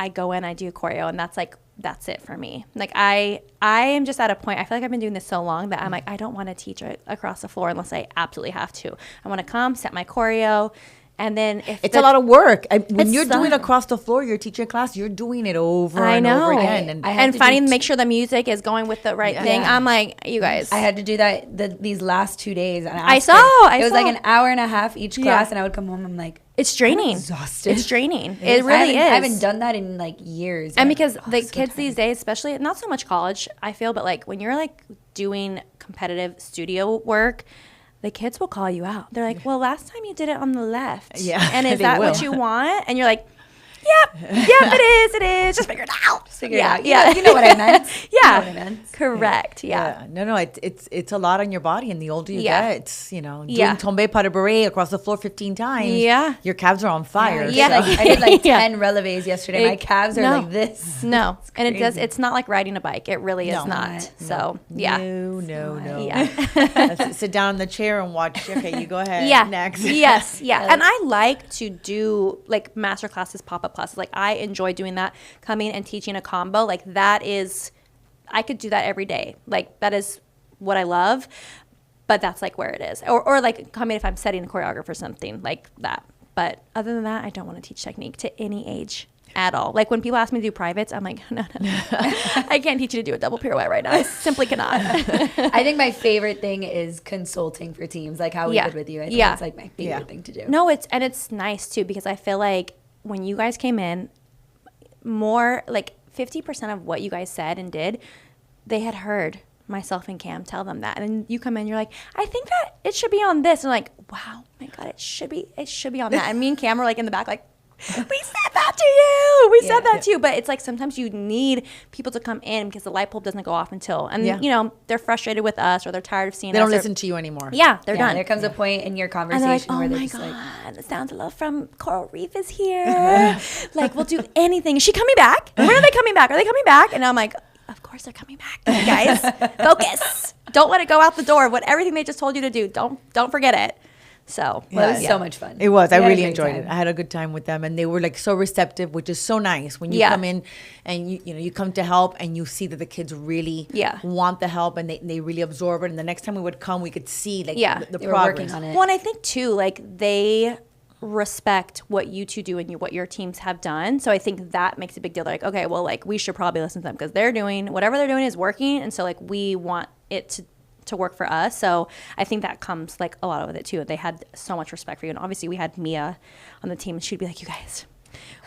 go in, I do choreo, and that's it for me. Like I am just at a point, I feel like I've been doing this so long that I'm like, I don't want to teach it across the floor unless I absolutely have to. I want to come, set my choreo, and then if it's a lot of work. When you're doing across the floor, you're teaching a class, you're doing it over and over again. And make sure the music is going with the right thing. I'm like, you guys. I had to do that these last 2 days. And I saw. It was like an hour and a half each class, and I would come home, I'm like, it's draining. I'm exhausted. It's draining. It really is. I haven't done that in like years. And because the kids these days, especially, not so much college, I feel, but like when you're like doing competitive studio work, the kids will call you out. They're like, well, last time you did it on the left. Yeah. And is that what you want? And you're like, yep, it is. Just figure it out. Figure it out. Yeah. You know what I meant. Yeah. You know what I meant. Correct. Yeah. No, it's a lot on your body, and the older you get, it's, doing tombe pas de bourrée across the floor 15 times. Yeah. Your calves are on fire. Yeah. So. I did like 10 releves yesterday. My calves are like this. No. And it's not like riding a bike. It really is not. So, yeah. No. Yeah. Let's sit down in the chair and watch. Okay, you go ahead. Yeah. Next. Yes. Yeah. And I like to do like master classes, pop-up classes. Like I enjoy doing that, coming and teaching a combo. Like that is, I could do that every day. Like that is what I love, but that's like where it is. Or like coming if I'm setting a choreographer or something like that. But other than that, I don't want to teach technique to any age. at all. Like when people ask me to do privates, I'm like, no. I can't teach you to do a double pirouette right now. I simply cannot. I think my favorite thing is consulting for teams, like how we did with you. I think it's like my favorite thing to do. No, it's nice too, because I feel like when you guys came in, more like 50% of what you guys said and did, they had heard myself and Cam tell them that. And then you come in, you're like, I think that it should be on this. And like, wow, my God, it should be on that. And me and Cam were like in the back, like, we said that to you. We said that to you. But it's like sometimes you need people to come in because the light bulb doesn't go off until, and you know, they're frustrated with us or they're tired of seeing us. They don't listen to you anymore. Yeah, they're done. There comes a point in your conversation where they're just like, the sounds of love from Coral Reef is here. Like, we'll do anything. Is she coming back? When are they coming back? Are they coming back? And I'm like, of course they're coming back, guys. Focus. Don't let it go out the door. What everything they just told you to do. Don't forget it. So it was so much fun. It was. I really enjoyed it. I had a good time with them, and they were like so receptive, which is so nice when you come in and you come to help and you see that the kids really want the help and they really absorb it. And the next time we would come, we could see like the progress. Working on it. Well, and I think too, like they respect what you two do and what your teams have done. So I think that makes a big deal. They're like, okay, well, like we should probably listen to them because they're doing whatever they're doing is working, and so like we want it to work for us. So I think that comes like a lot with it too. They had so much respect for you, and obviously we had Mia on the team, and she'd be like, you guys,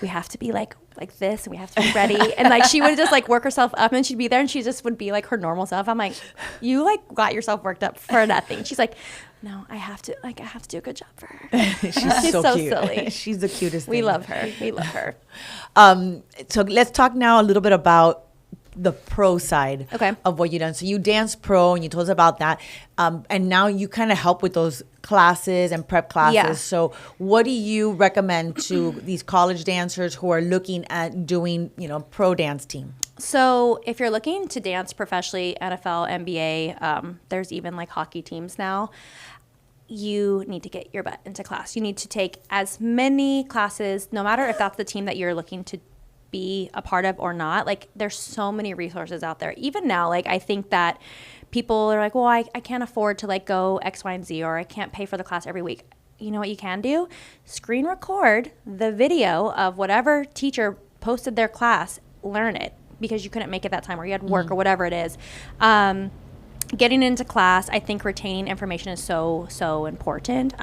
we have to be like this, and we have to be ready. And like she would just like work herself up, and she'd be there, and she just would be like her normal self. I'm like, you like got yourself worked up for nothing. She's like, no, I have to do a good job for her. She's so cute. Silly. She's the cutest thing. We love her. So let's talk now a little bit about the pro side of what you've done. So you dance pro, and you told us about that. And now you kind of help with those classes and prep classes. Yeah. So what do you recommend to these college dancers who are looking at doing, pro dance team? So if you're looking to dance professionally, NFL, NBA, there's even like hockey teams now. You need to get your butt into class. You need to take as many classes, no matter if that's the team that you're looking to be a part of or not. Like there's so many resources out there. Even now, like I think that people are like, well, I can't afford to like go X, Y, and Z, or I can't pay for the class every week. You know what you can do? Screen record the video of whatever teacher posted their class, learn it, because you couldn't make it that time or you had work or whatever it is. Getting into class, I think retaining information is so important,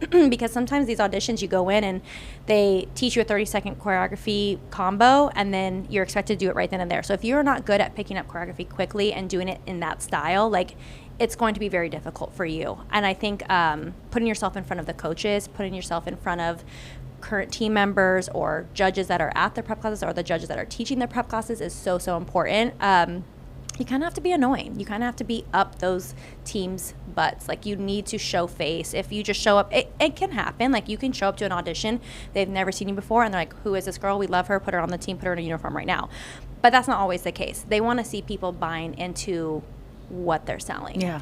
because sometimes these auditions, you go in and they teach you a 30-second choreography combo, and then you're expected to do it right then and there. So if you're not good at picking up choreography quickly and doing it in that style, like it's going to be very difficult for you. And I think putting yourself in front of the coaches, putting yourself in front of current team members or judges that are at their prep classes or the judges that are teaching their prep classes is so important. You kind of have to be annoying. You kind of have to be up those teams' butts. Like you need to show face. If you just show up, it can happen. Like you can show up to an audition, they've never seen you before, and they're like, who is this girl? We love her. Put her on the team. Put her in a uniform right now. But that's not always the case. They want to see people buying into what they're selling. Yeah.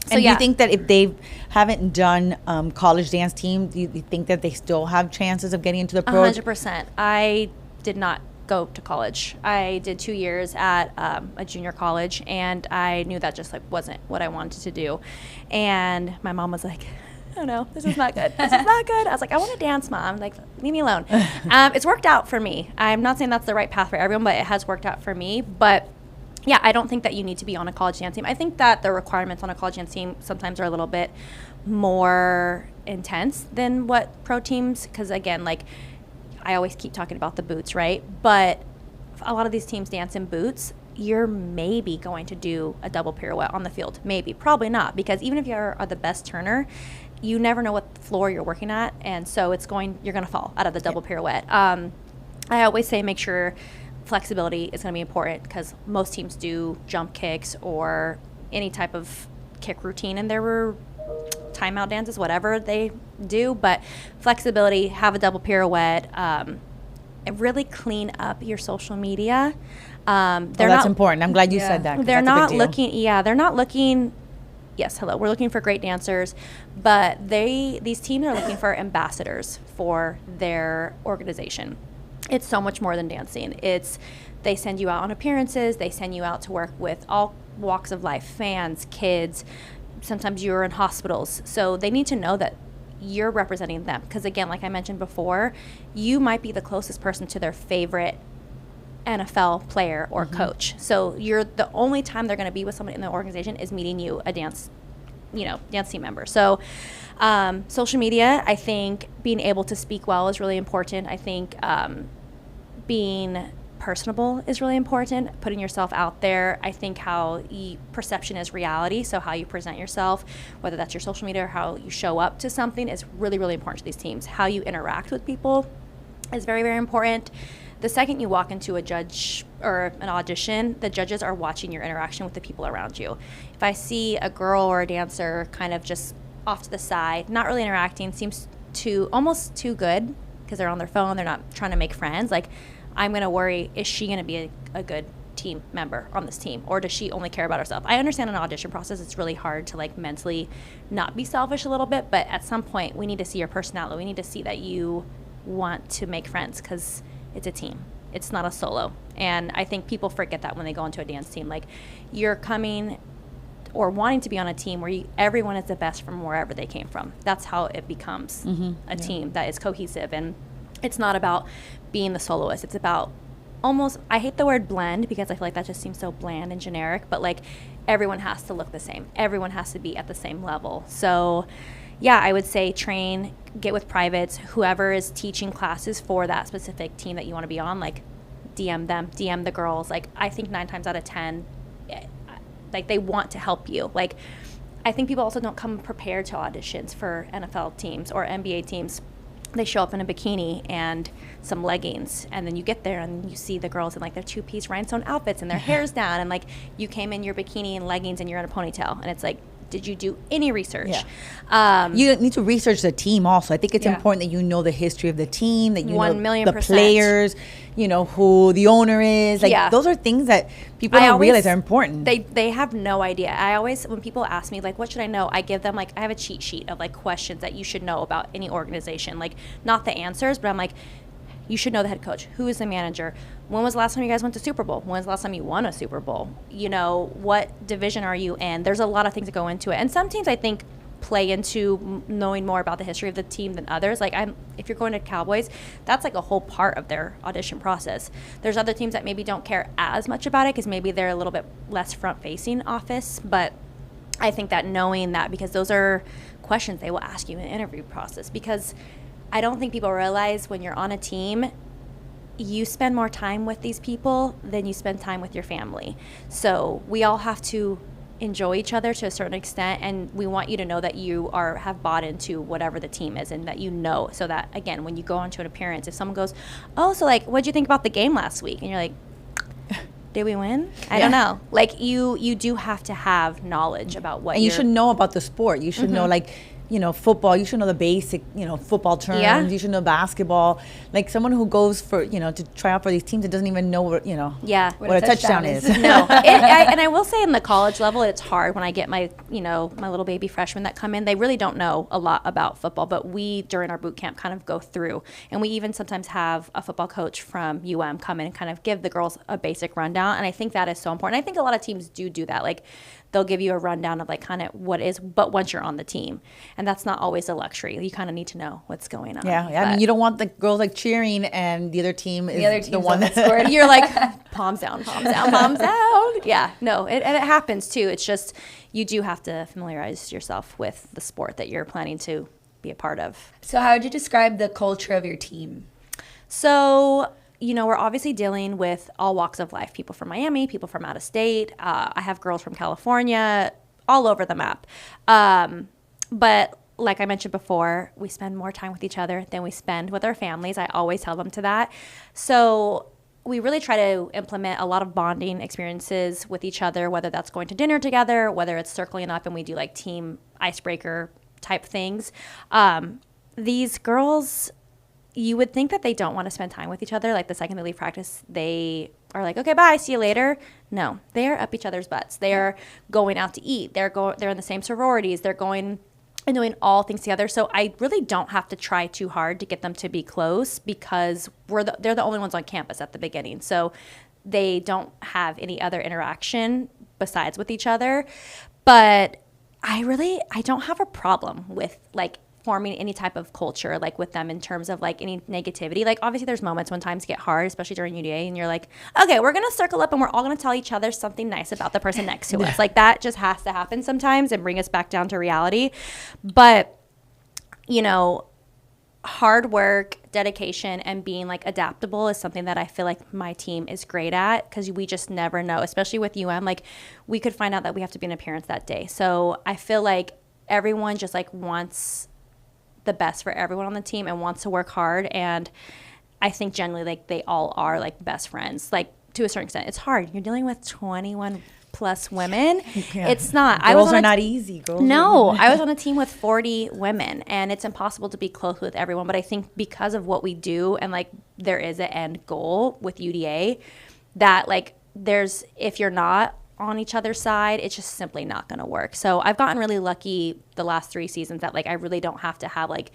So do you think that if they haven't done college dance team, do you think that they still have chances of getting into the pro? 100%. I did not go to college. I did 2 years at a junior college, and I knew that just like wasn't what I wanted to do. And my mom was like, oh no, this is not good. This is not good. I was like, I want to dance, Mom. Like, leave me alone. It's worked out for me. I'm not saying that's the right path for everyone, but it has worked out for me. But yeah, I don't think that you need to be on a college dance team. I think that the requirements on a college dance team sometimes are a little bit more intense than what pro teams, because again, like I always keep talking about the boots, right? But a lot of these teams dance in boots. You're maybe going to do a double pirouette on the field. Maybe, probably not, because even if you are the best turner, you never know what floor you're working at, and so you're going to fall out of the double pirouette. I always say make sure flexibility is going to be important, because most teams do jump kicks or any type of kick routine in their timeout dances, whatever they do. But flexibility, have a double pirouette, and really clean up your social media. That's important. I'm glad you said that. They're not looking. Yeah, they're not looking. Yes, hello. We're looking for great dancers, but these teams are looking for ambassadors for their organization. It's so much more than dancing. They send you out on appearances. They send you out to work with all walks of life, fans, kids. Sometimes you're in hospitals. So they need to know that you're representing them. Because again, like I mentioned before, you might be the closest person to their favorite NFL player or coach. So you're the only time they're going to be with someone in the organization is meeting you, a dance team member. So social media, I think being able to speak well is really important. I think being personable is really important, putting yourself out there. I think how perception is reality, so how you present yourself, whether that's your social media or how you show up to something, is really, really important to these teams. How you interact with people is very, very important. The second you walk into a judge or an audition, the judges are watching your interaction with the people around you. If I see a girl or a dancer kind of just off to the side, not really interacting, seems almost too good because they're on their phone, they're not trying to make friends, like, I'm going to worry, is she going to be a good team member on this team, or does she only care about herself? I understand an audition process, it's really hard to like mentally not be selfish a little bit, but at some point we need to see your personality. We need to see that you want to make friends, because it's a team. It's not a solo. And I think people forget that when they go into a dance team. Like, you're coming or wanting to be on a team where everyone is the best from wherever they came from. That's how it becomes a team that is cohesive. And it's not about being the soloist. It's about almost, I hate the word blend because I feel like that just seems so bland and generic, but like everyone has to look the same. Everyone has to be at the same level. So yeah, I would say train, get with privates, whoever is teaching classes for that specific team that you want to be on, like DM them, DM the girls. Like, I think 9 times out of 10, like, they want to help you. Like, I think people also don't come prepared to auditions for NFL teams or NBA teams. They show up in a bikini and some leggings, and then you get there and you see the girls in like their 2-piece rhinestone outfits and their hair's down, and like you came in your bikini and leggings and you're in a ponytail, and it's like, did you do any research? Yeah. You need to research the team also. I think it's important that you know the history of the team, that you know the players, you know who the owner is. Like, those are things that people don't realize are important. They have no idea. I always, when people ask me, like, what should I know? I give them, like, I have a cheat sheet of, like, questions that you should know about any organization. Like, not the answers, but I'm like, you should know the head coach. Who is the manager? When was the last time you guys went to Super Bowl? When was the last time you won a Super Bowl? You know, what division are you in? There's a lot of things that go into it. And some teams, I think, play into knowing more about the history of the team than others. Like, if you're going to Cowboys, that's like a whole part of their audition process. There's other teams that maybe don't care as much about it because maybe they're a little bit less front-facing office. But I think that knowing that, because those are questions they will ask you in the interview process, because I don't think people realize when you're on a team, you spend more time with these people than you spend time with your family. So we all have to enjoy each other to a certain extent, and we want you to know that you have bought into whatever the team is, and that you know, so that, again, when you go onto an appearance, if someone goes, oh, so like, what'd you think about the game last week? And you're like, did we win? I don't know. Like, you do have to have knowledge about what, and you should know about the sport. You should know, like, you know, football, you should know the basic, you know, football terms. Yeah. You should know basketball. Like, someone who goes for, you know, to try out for these teams that doesn't even know what, you know, what a touchdown is. No. And I will say, in the college level, it's hard when I get my, you know, my little baby freshmen that come in. They really don't know a lot about football, but we, during our boot camp, kind of go through. And we even sometimes have a football coach from UM come in and kind of give the girls a basic rundown. And I think that is so important. I think a lot of teams do that. Like, they'll give you a rundown of like kind of what is, but once you're on the team, and that's not always a luxury. You kind of need to know what's going on. Yeah, I mean, you don't want the girls like cheering and the other team is the one that scored. You're like, palms down, palms down, palms down. Yeah, no, and it happens too. It's just, you do have to familiarize yourself with the sport that you're planning to be a part of. So how would you describe the culture of your team? So, you know, we're obviously dealing with all walks of life. People from Miami, people from out of state. I have girls from California, all over the map. But like I mentioned before, we spend more time with each other than we spend with our families. I always tell them to that. So we really try to implement a lot of bonding experiences with each other, whether that's going to dinner together, whether it's circling up and we do like team icebreaker type things. These girls, you would think that they don't want to spend time with each other. Like, the second they leave practice, they are like, okay, bye, see you later. No, they are up each other's butts. They are going out to eat. They're in the same sororities. They're going and doing all things together. So I really don't have to try too hard to get them to be close, because they're the only ones on campus at the beginning. So they don't have any other interaction besides with each other. But I don't have a problem with like forming any type of culture like with them in terms of like any negativity. Like obviously there's moments when times get hard, especially during UDA, and you're like, okay, we're gonna circle up and we're all gonna tell each other something nice about the person next to us. Like that just has to happen sometimes and bring us back down to reality. But you know, hard work, dedication, and being like adaptable is something that I feel like my team is great at, because we just never know, especially with UM. Like we could find out that we have to be in appearance that day. So I feel like everyone just like wants the best for everyone on the team and wants to work hard. And I think generally like they all are like best friends, like to a certain extent. It's hard. You're dealing with 21 plus women. Yeah. It's not. Girls are not easy. No, I was on a team with 40 women, and it's impossible to be close with everyone. But I think because of what we do, and like there is an end goal with UDA, that like if you're not on each other's side, it's just simply not going to work. So I've gotten really lucky the last 3 seasons that like I really don't have to have like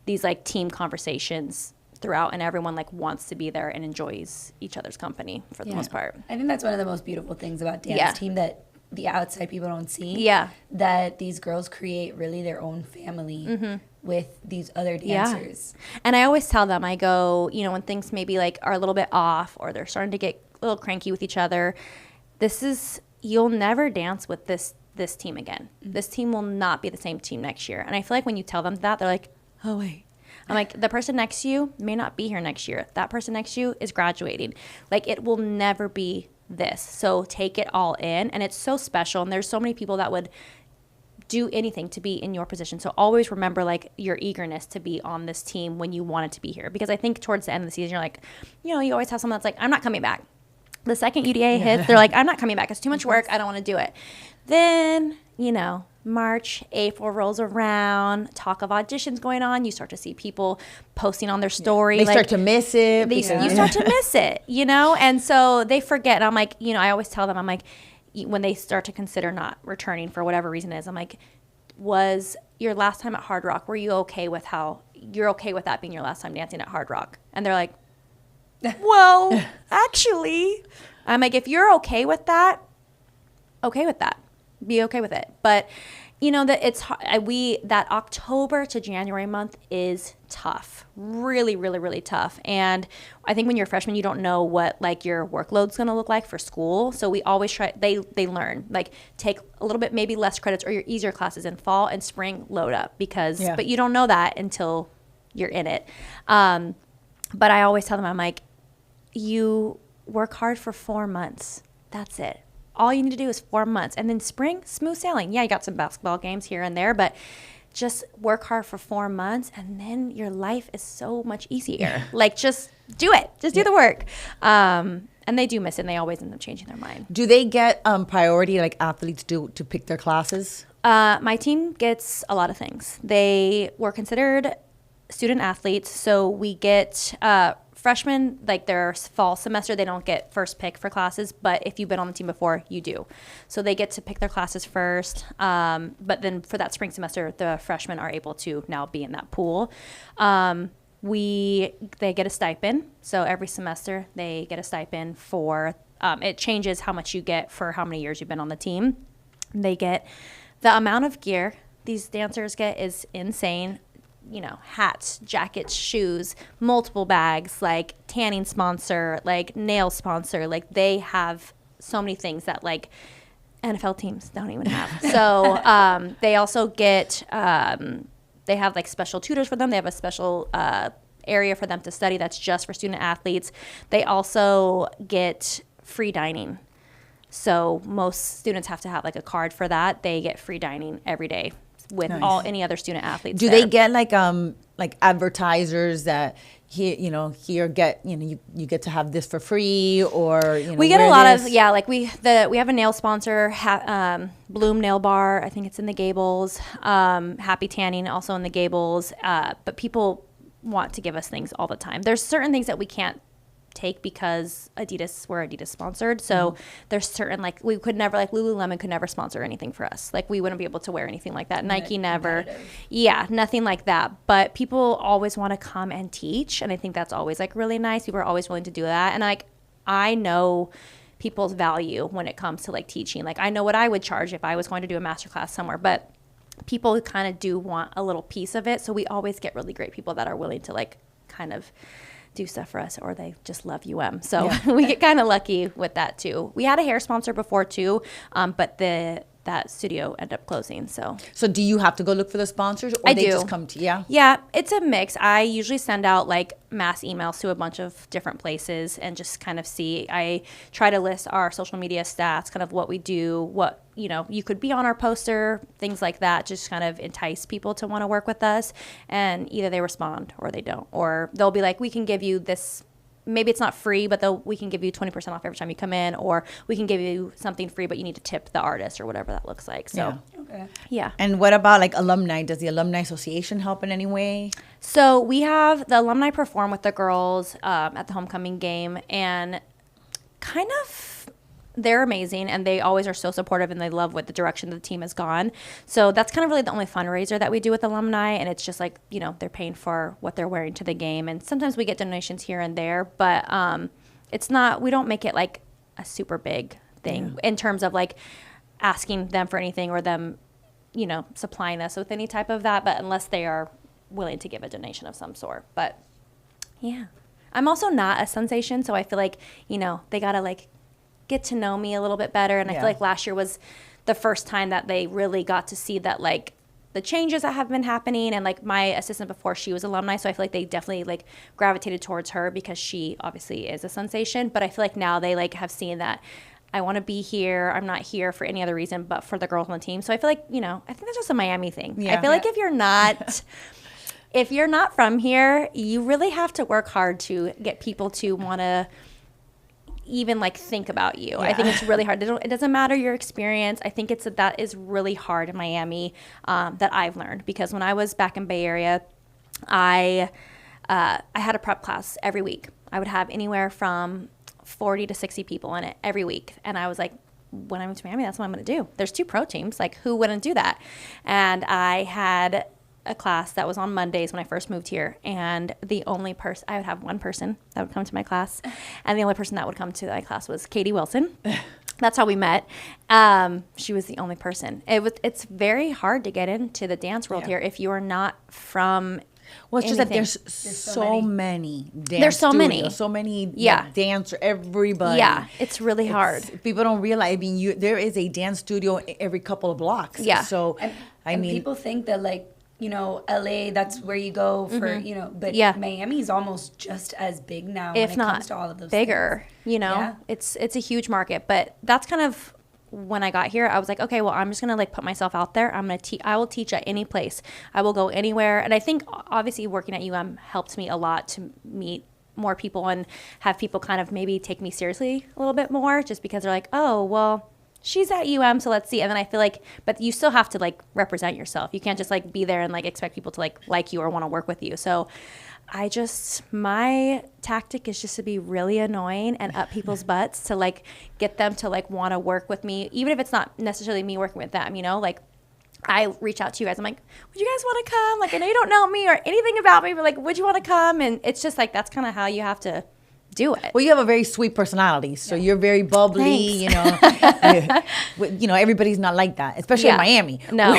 these like team conversations throughout, and everyone like wants to be there and enjoys each other's company for the most part. I think that's one of the most beautiful things about dance team that the outside people don't see. Yeah. That these girls create really their own family with these other dancers. Yeah. And I always tell them, I go, you know, when things maybe like are a little bit off or they're starting to get a little cranky with each other, you'll never dance with this team again. This team will not be the same team next year. And I feel like when you tell them that, they're like, oh wait. I'm like, the person next to you may not be here next year. That person next to you is graduating. Like, it will never be this. So take it all in. And it's so special. And there's so many people that would do anything to be in your position. So always remember, like, your eagerness to be on this team when you wanted to be here. Because I think towards the end of the season, you're like, you know, you always have someone that's like, I'm not coming back. The second UDA hits, they're like, I'm not coming back. It's too much work. I don't want to do it. Then, you know, March, April rolls around, talk of auditions going on. You start to see people posting on their story. They start to miss it. You start to miss it, you know? And so they forget. And I'm like, you know, I always tell them, I'm like, when they start to consider not returning for whatever reason it is, I'm like, was your last time at Hard Rock, were you okay with you're okay with that being your last time dancing at Hard Rock? And they're like, well, actually, I'm like, if you're okay with that, be okay with it. But you know that that October to January month is tough, really, really, really tough. And I think when you're a freshman, you don't know what like your workload's going to look like for school. So we always try. They learn, like, take a little bit, maybe less credits or your easier classes in fall and spring, load up but you don't know that until you're in it. But I always tell them, I'm like, you work hard for 4 months. That's it. All you need to do is 4 months. And then spring, smooth sailing. Yeah, you got some basketball games here and there, but just work hard for 4 months, and then your life is so much easier. Like, just do it. Just do the work. And they do miss it, and they always end up changing their mind. Do they get priority, like athletes do, to pick their classes? My team gets a lot of things. They were considered student athletes, so we get freshmen, like their fall semester, they don't get first pick for classes, but if you've been on the team before, you do. So they get to pick their classes first, but then for that spring semester, the freshmen are able to now be in that pool. They get a stipend, so every semester they get a stipend for, it changes how much you get for how many years you've been on the team. They get, the amount of gear these dancers get is insane. You know, hats, jackets, shoes, multiple bags, like tanning sponsor, like nail sponsor. Like, they have so many things that like NFL teams don't even have. So they also get, they have like special tutors for them. They have a special area for them to study that's just for student athletes. They also get free dining. So most students have to have like a card for that. They get free dining every day with any other student athletes. Do they get like advertisers that here get, you get to have this for free, or we get a lot of like we have a nail sponsor, Bloom Nail Bar, I think it's in the Gables, Happy Tanning also in the Gables, but people want to give us things all the time. There's certain things that we can't take because we're Adidas sponsored, so there's certain, like, we could never, like Lululemon could never sponsor anything for us, like we wouldn't be able to wear anything like that. Nike never, nothing like that. But people always want to come and teach, and I think that's always like really nice. People are always willing to do that, and like I know people's value when it comes to like teaching. Like, I know what I would charge if I was going to do a master class somewhere, but people kind of do want a little piece of it. So we always get really great people that are willing to like kind of do stuff for us, or they just love So we get kind of lucky with that too. We had a hair sponsor before too, but that studio ended up closing. So do you have to go look for the sponsors, or they just come to you? Yeah, it's a mix. I usually send out like mass emails to a bunch of different places and just kind of see. I try to list our social media stats, kind of what we do, what, you know, you could be on our poster, things like that, just kind of entice people to want to work with us. And either they respond or they don't, or they'll be like, we can give you this. Maybe it's not free, but we can give you 20% off every time you come in, or we can give you something free, but you need to tip the artist, or whatever that looks like. So, yeah. And what about like alumni? Does the Alumni Association help in any way? So we have the alumni perform with the girls at the homecoming game, and kind of they're amazing, and they always are so supportive, and they love what the direction the team has gone. So that's kind of really the only fundraiser that we do with alumni, and it's just like, you know, they're paying for what they're wearing to the game, and sometimes we get donations here and there, but it's not, we don't make it like a super big thing in terms of like asking them for anything, or them, you know, supplying us with any type of that, but unless they are willing to give a donation of some sort. But yeah, I'm also not a sensation, so I feel like, you know, they gotta like get to know me a little bit better. And I feel like last year was the first time that they really got to see that, like, the changes that have been happening. And like my assistant before, she was alumni, so I feel like they definitely like gravitated towards her because she obviously is a sensation. But I feel like now they like have seen that I want to be here. I'm not here for any other reason but for the girls on the team. So I feel like, you know, I think that's just a Miami thing. I feel like if you're not from here, you really have to work hard to get people to want to even like think about you. I think it's really hard. It doesn't matter your experience. I think that is really hard in Miami, that I've learned, because when I was back in Bay Area, I had a prep class every week. I would have anywhere from 40 to 60 people in it every week. And I was like, when I moved to Miami, that's what I'm going to do. There's 2 pro teams. Like, who wouldn't do that? And I had a class that was on Mondays when I first moved here, and the only person, I would have one person that would come to my class, and the only person that would come to my class was Katie Wilson. That's how we met. She was the only person. It's very hard to get into the dance world here if you are not from. Well, it's just that there's so many dance There's so studios, so many dancer, everybody. Yeah, it's really hard. People don't realize, I mean, there is a dance studio every couple of blocks. Yeah. So, I mean, people think that, like, you know, LA, that's where you go for, you know, but Miami's almost just as big now, if when it not comes to all of those bigger, things. You know, it's a huge market. But that's kind of when I got here, I was like, okay, well, I'm just gonna like put myself out there. I will teach at any place. I will go anywhere. And I think obviously working at UM helped me a lot to meet more people and have people kind of maybe take me seriously a little bit more, just because they're like, oh, well, she's at UM, so let's see. And then I feel like, but you still have to like represent yourself. You can't just like be there and like expect people to like you or want to work with you. So my tactic is just to be really annoying and up people's butts to like get them to like want to work with me, even if it's not necessarily me working with them, you know, like I reach out to you guys. I'm like, would you guys want to come? Like, I know you don't know me or anything about me, but like, would you want to come? And it's just like, that's kind of how you have to do it. Well, you have a very sweet personality, so you're very bubbly. Thanks. You know, everybody's not like that, especially in Miami. No,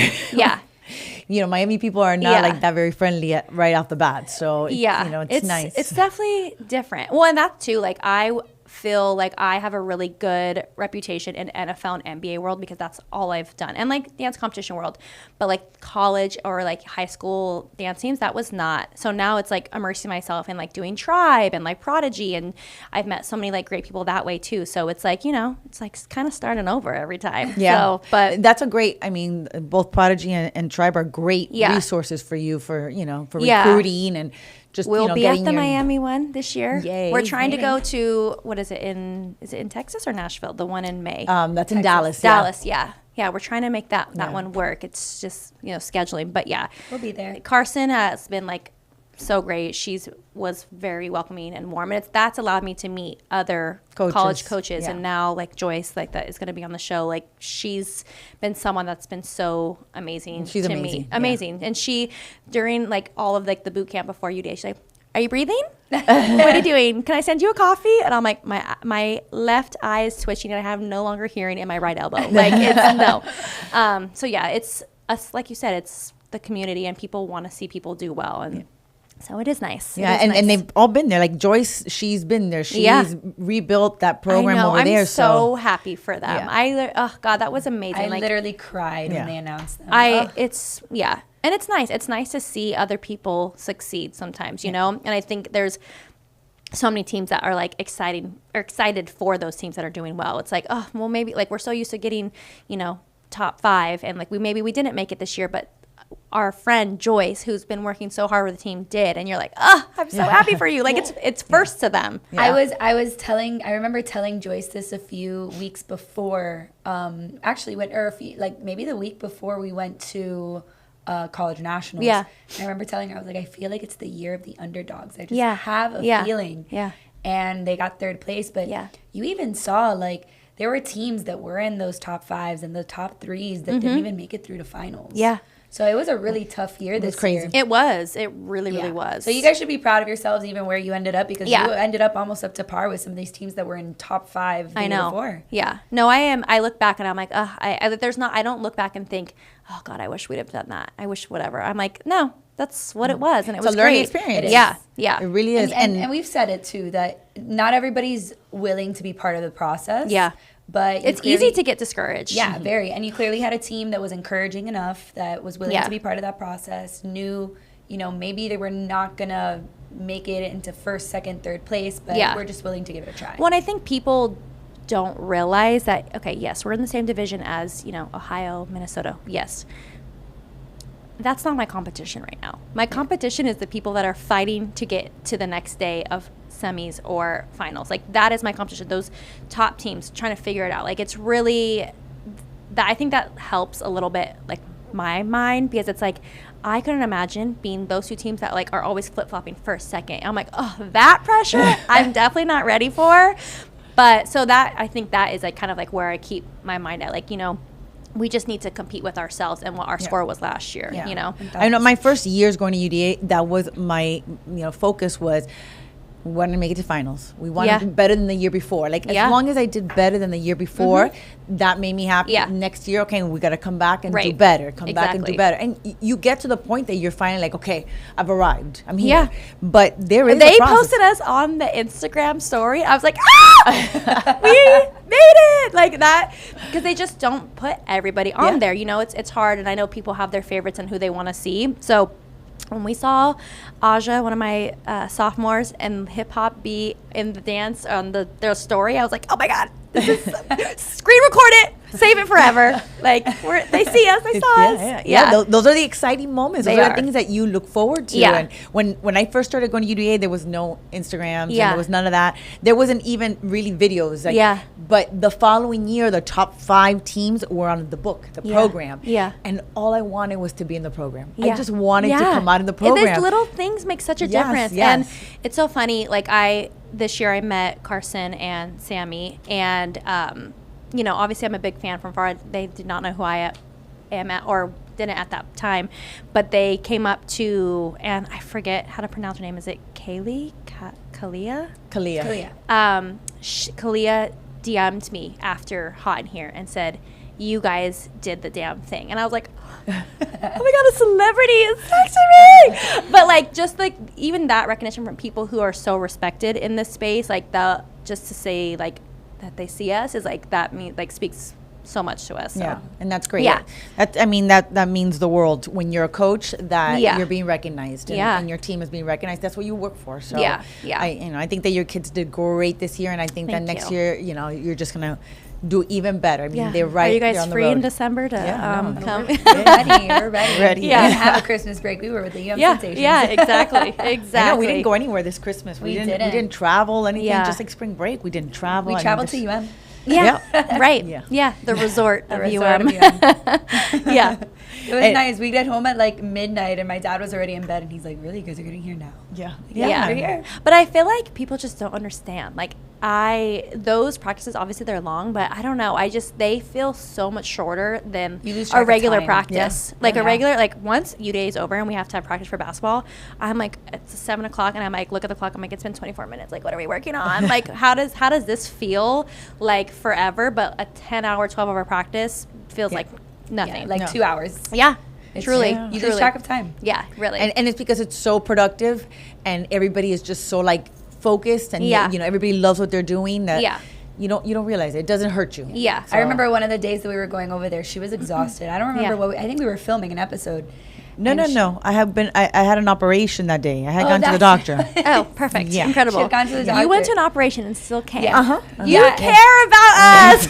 You know, Miami people are not like that very friendly right off the bat. So you know, it's nice. It's definitely different. Well, and that too, like I feel like I have a really good reputation in NFL and NBA world because that's all I've done, and like dance competition world. But like college or like high school dance teams, that was not. So now it's like immersing myself in like doing Tribe and like Prodigy, and I've met so many like great people that way too. So it's like, you know, it's like kind of starting over every time. Yeah, so, but that's a great. I mean, both Prodigy and Tribe are great resources for you for recruiting and. We'll be at the Miami one this year. Yay. We're trying to go to, is it in Texas or Nashville? The one in May. That's in Dallas. Dallas, yeah. Yeah, we're trying to make that one work. It's just, you know, scheduling. But yeah. We'll be there. Carson has been like so great. Was very welcoming and warm. And that's allowed me to meet other college coaches. And now like Joyce, like that is going to be on the show. Like she's been someone that's been so amazing to amazing. me. Amazing. And she, during like all of like the boot camp before UDA, she's like, are you breathing? What are you doing? Can I send you a coffee? And I'm like, my left eye is twitching and I have no longer hearing in my right elbow. Like it's no. So yeah, us, like you said, it's the community and people want to see people do well. And so it is nice. Yeah, and they've all been there. Like Joyce, she's been there. She's rebuilt that program over there. I'm so happy for them. Oh God, that was amazing. I literally cried when they announced them. And it's nice. It's nice to see other people succeed sometimes, you know? And I think there's so many teams that are like excited for those teams that are doing well. It's like, oh, well, maybe like we're so used to getting, you know, top 5 and like we didn't make it this year, but our friend Joyce, who's been working so hard with the team, did, and you're like, oh, I'm so happy for you. Like it's first to them. Yeah. I remember telling Joyce this a few weeks before, maybe the week before we went to college nationals. Yeah. And I remember telling her, I was like, I feel like it's the year of the underdogs. I just have a feeling. Yeah. And they got 3rd place, but you even saw like there were teams that were in those top 5s and the top 3s that didn't even make it through to finals. Yeah. So it was a really tough year this year. It was. It really was. So you guys should be proud of yourselves even where you ended up because you ended up almost up to par with some of these teams that were in top 5 the year before. Yeah. No, I am. I look back and I'm like, I don't look back and think, oh God, I wish we'd have done that. I wish whatever. I'm like, no, that's what it was. And it was a learning experience. Yeah. Yeah. It really is. And we've said it too, that not everybody's willing to be part of the process. Yeah. But it's easy to get discouraged. Yeah, very. And you clearly had a team that was encouraging enough, that was willing to be part of that process, knew, you know, maybe they were not going to make it into 1st, 2nd, 3rd place, but we're just willing to give it a try. Well, and I think people don't realize that, okay, yes, we're in the same division as, you know, Ohio, Minnesota. Yes. That's not my competition right now. My competition is the people that are fighting to get to the next day of semis or finals. Like that is my competition. Those top teams trying to figure it out. Like it's really that I think that helps a little bit like my mind because it's like I couldn't imagine being those 2 teams that like are always flip-flopping 1st, 2nd. I'm like, oh, that pressure I'm definitely not ready for. But so that I think that is like kind of like where I keep my mind at. Like, you know, we just need to compete with ourselves and what our score was last year, you know? I know my first years going to UDA, that was my, focus was we wanted to make it to finals. We wanted to do better than the year before. Like, as long as I did better than the year before, that made me happy. Yeah. Next year, okay, we got to come back and do better. Come back and do better. And you get to the point that you're finally like, okay, I've arrived. I'm here. Yeah. But there is They posted us on the Instagram story. I was like, we made it! Like that. Because they just don't put everybody on there. You know, it's hard. And I know people have their favorites and who they want to see. So when we saw Aja, one of my sophomores, and hip hop be in the dance on their story, I was like, oh my God, this is screen record it, save it forever. Like they see us, they saw us. Yeah. Those are the exciting moments. Those are the things that you look forward to. Yeah. And when I first started going to UDA, there was no Instagrams. Yeah. And there was none of that. There wasn't even really videos. Like, but the following year, the top 5 teams were on the book, the program. Yeah. And all I wanted was to be in the program. Yeah. I just wanted to come out in the program. And these little things make such a difference. Yes. And it's so funny. Like this year I met Carson and Sammy, and obviously I'm a big fan from far. They did not know who I am at, or didn't at that time, but they came up to, and I forget how to pronounce her name. Is it Kalia? Kalia DM'd me after Hot in Here and said, you guys did the damn thing. And I was like, oh my God, a celebrity is texting me. But like, just like even that recognition from people who are so respected in this space, like just to say like that they see us is like, that speaks so much to us. So. Yeah, and that's great. Yeah. That means the world when you're a coach, that you're being recognized and your team is being recognized. That's what you work for. So I think that your kids did great this year, and I think that next year, you're just gonna do even better. I mean, they're right. Are you guys free in December to come? We're ready. Yeah. We didn't have a Christmas break. We were with the Sensations. Yeah, exactly. I know we didn't go anywhere this Christmas. We didn't travel anything. Just like spring break, we didn't travel. We traveled to UM. Yeah, right. Yeah, the resort of UM. Yeah. It was nice. We got home at like midnight, and my dad was already in bed, and he's like, really? You guys are getting here now? Yeah. We're here. But I feel like people just don't understand. Like, those practices, obviously they're long, but I don't know. They feel so much shorter than a regular practice. Yeah. Like a regular, like once UDA is over and we have to have practice for basketball, I'm like, it's 7 o'clock, and I'm like, look at the clock. I'm like, it's been 24 minutes. Like, what are we working on? Like, how does this feel like forever? But a 10-hour, 12-hour practice feels like Nothing. Like 2 hours. Yeah. It's truly. You lose track of time. Yeah, really. And it's because it's so productive and everybody is just so like focused and everybody loves what they're doing that you don't realize it doesn't hurt you. Yeah. So. I remember one of the days that we were going over there, she was exhausted. I don't remember I think we were filming an episode. No. I had an operation that day. I had gone to the doctor. Oh, perfect. Yeah. Incredible. She had gone to the doctor. You went to an operation and still came. Yeah. You care about us.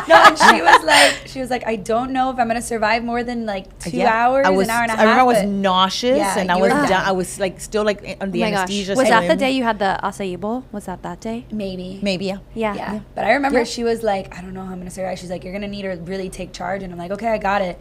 No, and she was like, I don't know if I'm gonna survive more than like 2 hours, an hour and a half. I remember I was nauseous and I was down. I was like still like on the anesthesia. Was that the day you had the acai bowl? Was that day? Maybe, yeah. But I remember she was like, I don't know how I'm gonna survive. She's like, you're gonna need to really take charge, and I'm like, okay, I got it.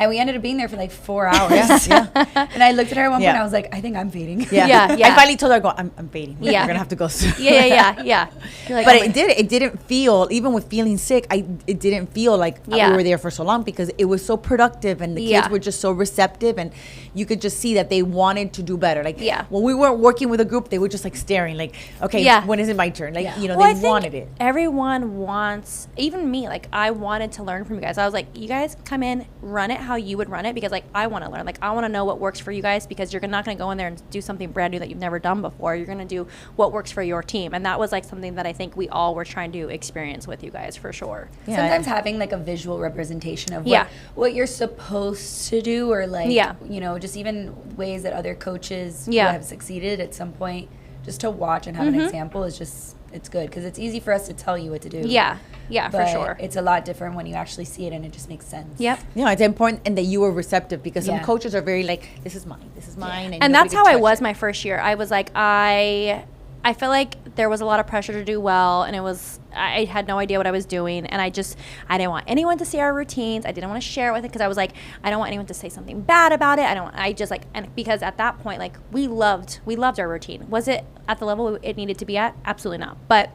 And we ended up being there for like 4 hours. And I looked at her at one point and I was like, I think I'm fading. Yeah. I finally told her, I'm fading. Yeah. We're going to have to go soon. Yeah. Like, but it didn't feel, even with feeling sick, it didn't feel like we were there for so long because it was so productive and the kids were just so receptive and you could just see that they wanted to do better. Like when we weren't working with a group, they were just like staring like, okay, when is it my turn? Like, they wanted it. Everyone wants, even me, like I wanted to learn from you guys. I was like, you guys come in, run it how you would run it because like I want to learn. Like I want to know what works for you guys because you're not going to go in there and do something brand new that you've never done before. You're going to do what works for your team. And that was like something that I think we all were trying to experience with you guys for sure. Yeah. Sometimes having like a visual representation of what you're supposed to do or like, just even ways that other coaches who have succeeded at some point, just to watch and have an example is just, it's good because it's easy for us to tell you what to do. Yeah, for sure. It's a lot different when you actually see it and it just makes sense. Yep. It's important and that you were receptive because some coaches are very like, this is mine. And that's how I was my first year. I was like, I feel like there was a lot of pressure to do well and I had no idea what I was doing and I didn't want anyone to see our routines. I didn't want to share it with it because I was like, I don't want anyone to say something bad about it. And because at that point, like we loved our routine. Was it at the level it needed to be at? Absolutely not. But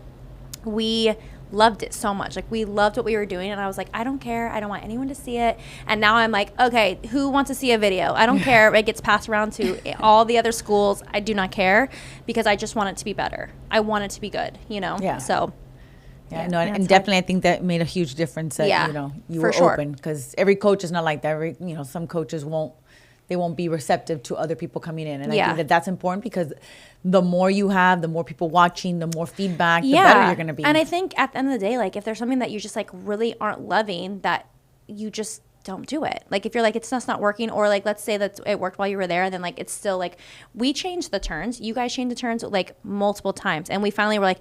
we loved it so much. Like we loved what we were doing and I was like, I don't care. I don't want anyone to see it. And now I'm like, okay, who wants to see a video? I don't care. It gets passed around to all the other schools. I do not care because I just want it to be better. I want it to be good, So and definitely I think that made a huge difference that you were open because every coach is not like that. Some coaches won't be receptive to other people coming in and I think that's important because the more you have, the more people watching, the more feedback, the better you're going to be. And I think at the end of the day, like if there's something that you just like really aren't loving, that you just don't do it. Like if you're like, it's just not working, or like, let's say that it worked while you were there. And then like, it's still like, we changed the turns. You guys changed the turns like multiple times. And we finally were like,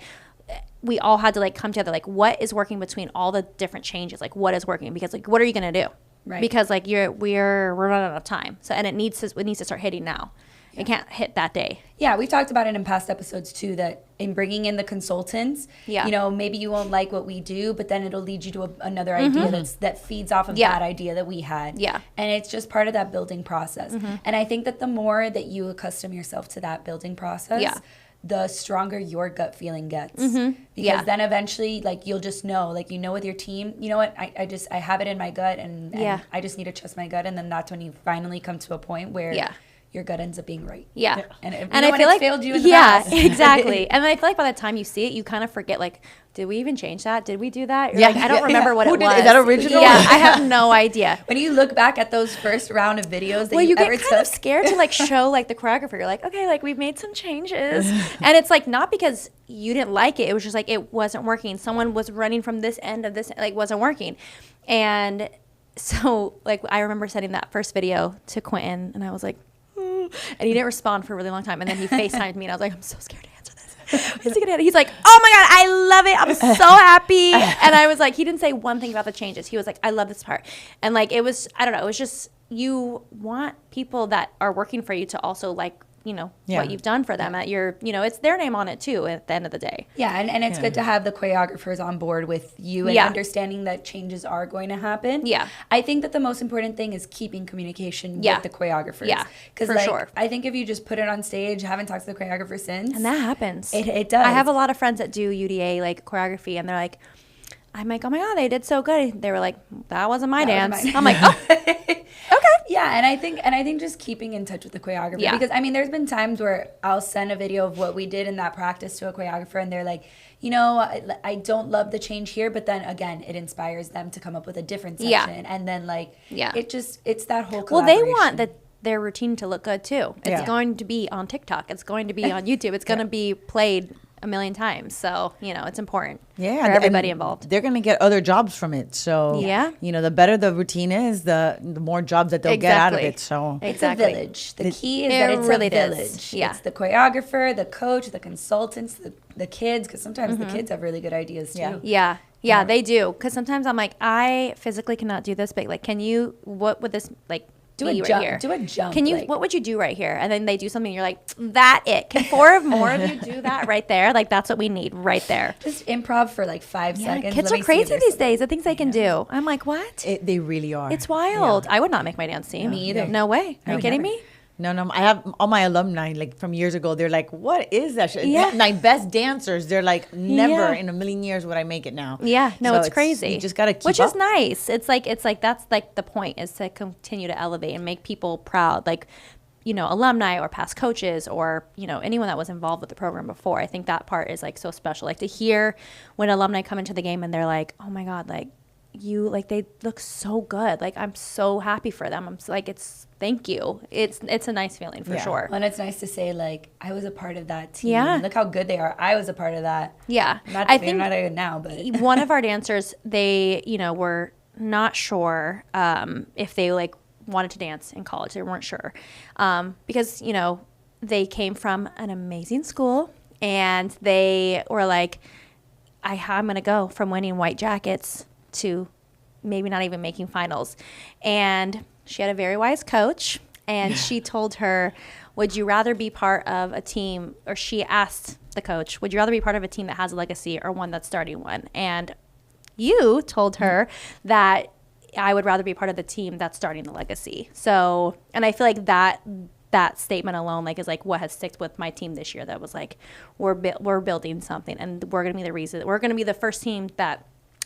we all had to like come together. Like what is working between all the different changes? Like what is working? Because like, what are you going to do? Right. Because like we're running out of time. So, and it needs to start hitting now. It can't hit that day. Yeah, we talked about it in past episodes too, that in bringing in the consultants, maybe you won't like what we do, but then it'll lead you to another idea that feeds off of that idea that we had. Yeah. And it's just part of that building process. And I think that the more that you accustom yourself to that building process, the stronger your gut feeling gets. Because then eventually, like, you'll just know, like, with your team, you know what, I have it in my gut and I just need to trust my gut. And then that's when you finally come to a point where your gut ends up being right. Yeah. And I feel like failed you in the past. Exactly. And I feel like by the time you see it, you kind of forget, like, did we even change that? Did we do that? Like, I don't remember what it was. Is that original? Yeah, I have no idea. When you look back at those first round of videos that you get kind of scared to like show like the choreographer. You're like, okay, like we've made some changes. And it's like not because you didn't like it. It was just like it wasn't working. Someone was running from this end of this, like wasn't working. And so like I remember sending that first video to Quentin and I was like, and he didn't respond for a really long time. And then he FaceTimed me and I was like, I'm so scared to answer this. He's like, oh my God, I love it. I'm so happy. And I was like, he didn't say one thing about the changes. He was like, I love this part. And like, it was, I don't know, it was just, you want people that are working for you to also like, what you've done for them. That you're, it's their name on it too at the end of the day. Yeah, and it's good to have the choreographers on board with you and understanding that changes are going to happen. Yeah. I think that the most important thing is keeping communication with the choreographers. Yeah, because sure. I think if you just put it on stage, haven't talked to the choreographer since. And that happens. It does. I have a lot of friends that do UDA, like choreography, and they're like, I'm like, oh my God, they did so good. They were like, that wasn't my dance. I'm like, oh, okay. Yeah, and I think just keeping in touch with the choreographer, because I mean, there's been times where I'll send a video of what we did in that practice to a choreographer, and they're like, you know, I don't love the change here, but then again, it inspires them to come up with a different section, and then like, it's that whole collaboration. Well, they want their routine to look good too. It's going to be on TikTok. It's going to be on YouTube. It's going to be played a million times. So, you know, it's important for everybody involved. They're going to get other jobs from it. So, you know, the better the routine is, the more jobs that they'll get out of it. So, it's a village. The key is that it's really a village. It's the choreographer, the coach, the consultants, the kids, because sometimes the kids have really good ideas too. Yeah, they do. Because sometimes I'm like, I physically cannot do this, but like, what would this, like, do a jump. Right, do a jump. Can you? Like, what would you do right here? And then they do something. You're like, that it. Can 4 more of you do that right there? Like that's what we need right there. Just improv for like 5 seconds. Kids are crazy these days. The things they can do. I'm like, what? They really are. It's wild. I would not make my dance team. Me either. No way. Are you kidding me? No, I have all my alumni like from years ago. They're like, "What is that shit?" My best dancers. They're like, "Never in a million years would I make it now." Yeah, no, so it's crazy. You just gotta keep Which up. is nice. It's like that's like the point, is to continue to elevate and make people proud. Like, you know, alumni or past coaches or, you know, anyone that was involved with the program before. I think that part is like so special. Like to hear when alumni come into the game and they're like, "Oh my God, like you, like they look so good. Like I'm so happy for them." I'm so, like, thank you. It's a nice feeling for sure. Well, and it's nice to say like I was a part of that team. Yeah. Look how good they are. I was a part of that. Yeah. I think not good now, but one of our dancers, they, you know, were not sure if they like wanted to dance in college. They weren't sure because, you know, they came from an amazing school and they were like, I'm going to go from winning white jackets to maybe not even making finals. And she had a very wise coach, and she told her, would you rather be part of a team, or she asked the coach, would you rather be part of a team that has a legacy or one that's starting one? And you told her that I would rather be part of the team that's starting the legacy. So, and I feel like that statement alone, like, is like what has stuck with my team this year. That was like, we're building something, and we're going to be the reason. We're going to be the first team that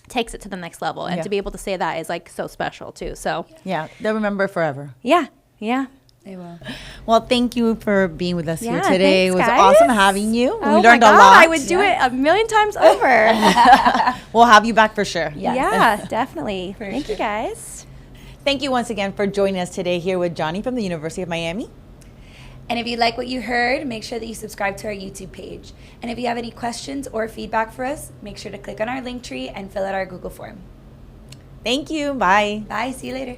takes it to the next level, and to be able to say that is like so special too. So they'll remember forever. Yeah, they will. Well, thank you for being with us here today. Thanks, it was guys. awesome having you. Oh we learned my God, a lot. I would do it a million times over. We'll have you back for sure. Yeah, definitely. Thank you guys. Thank you once again for joining us today here with Jonni from the University of Miami. And if you like what you heard, make sure that you subscribe to our YouTube page. And if you have any questions or feedback for us, make sure to click on our link tree and fill out our Google form. Thank you. Bye. Bye. See you later.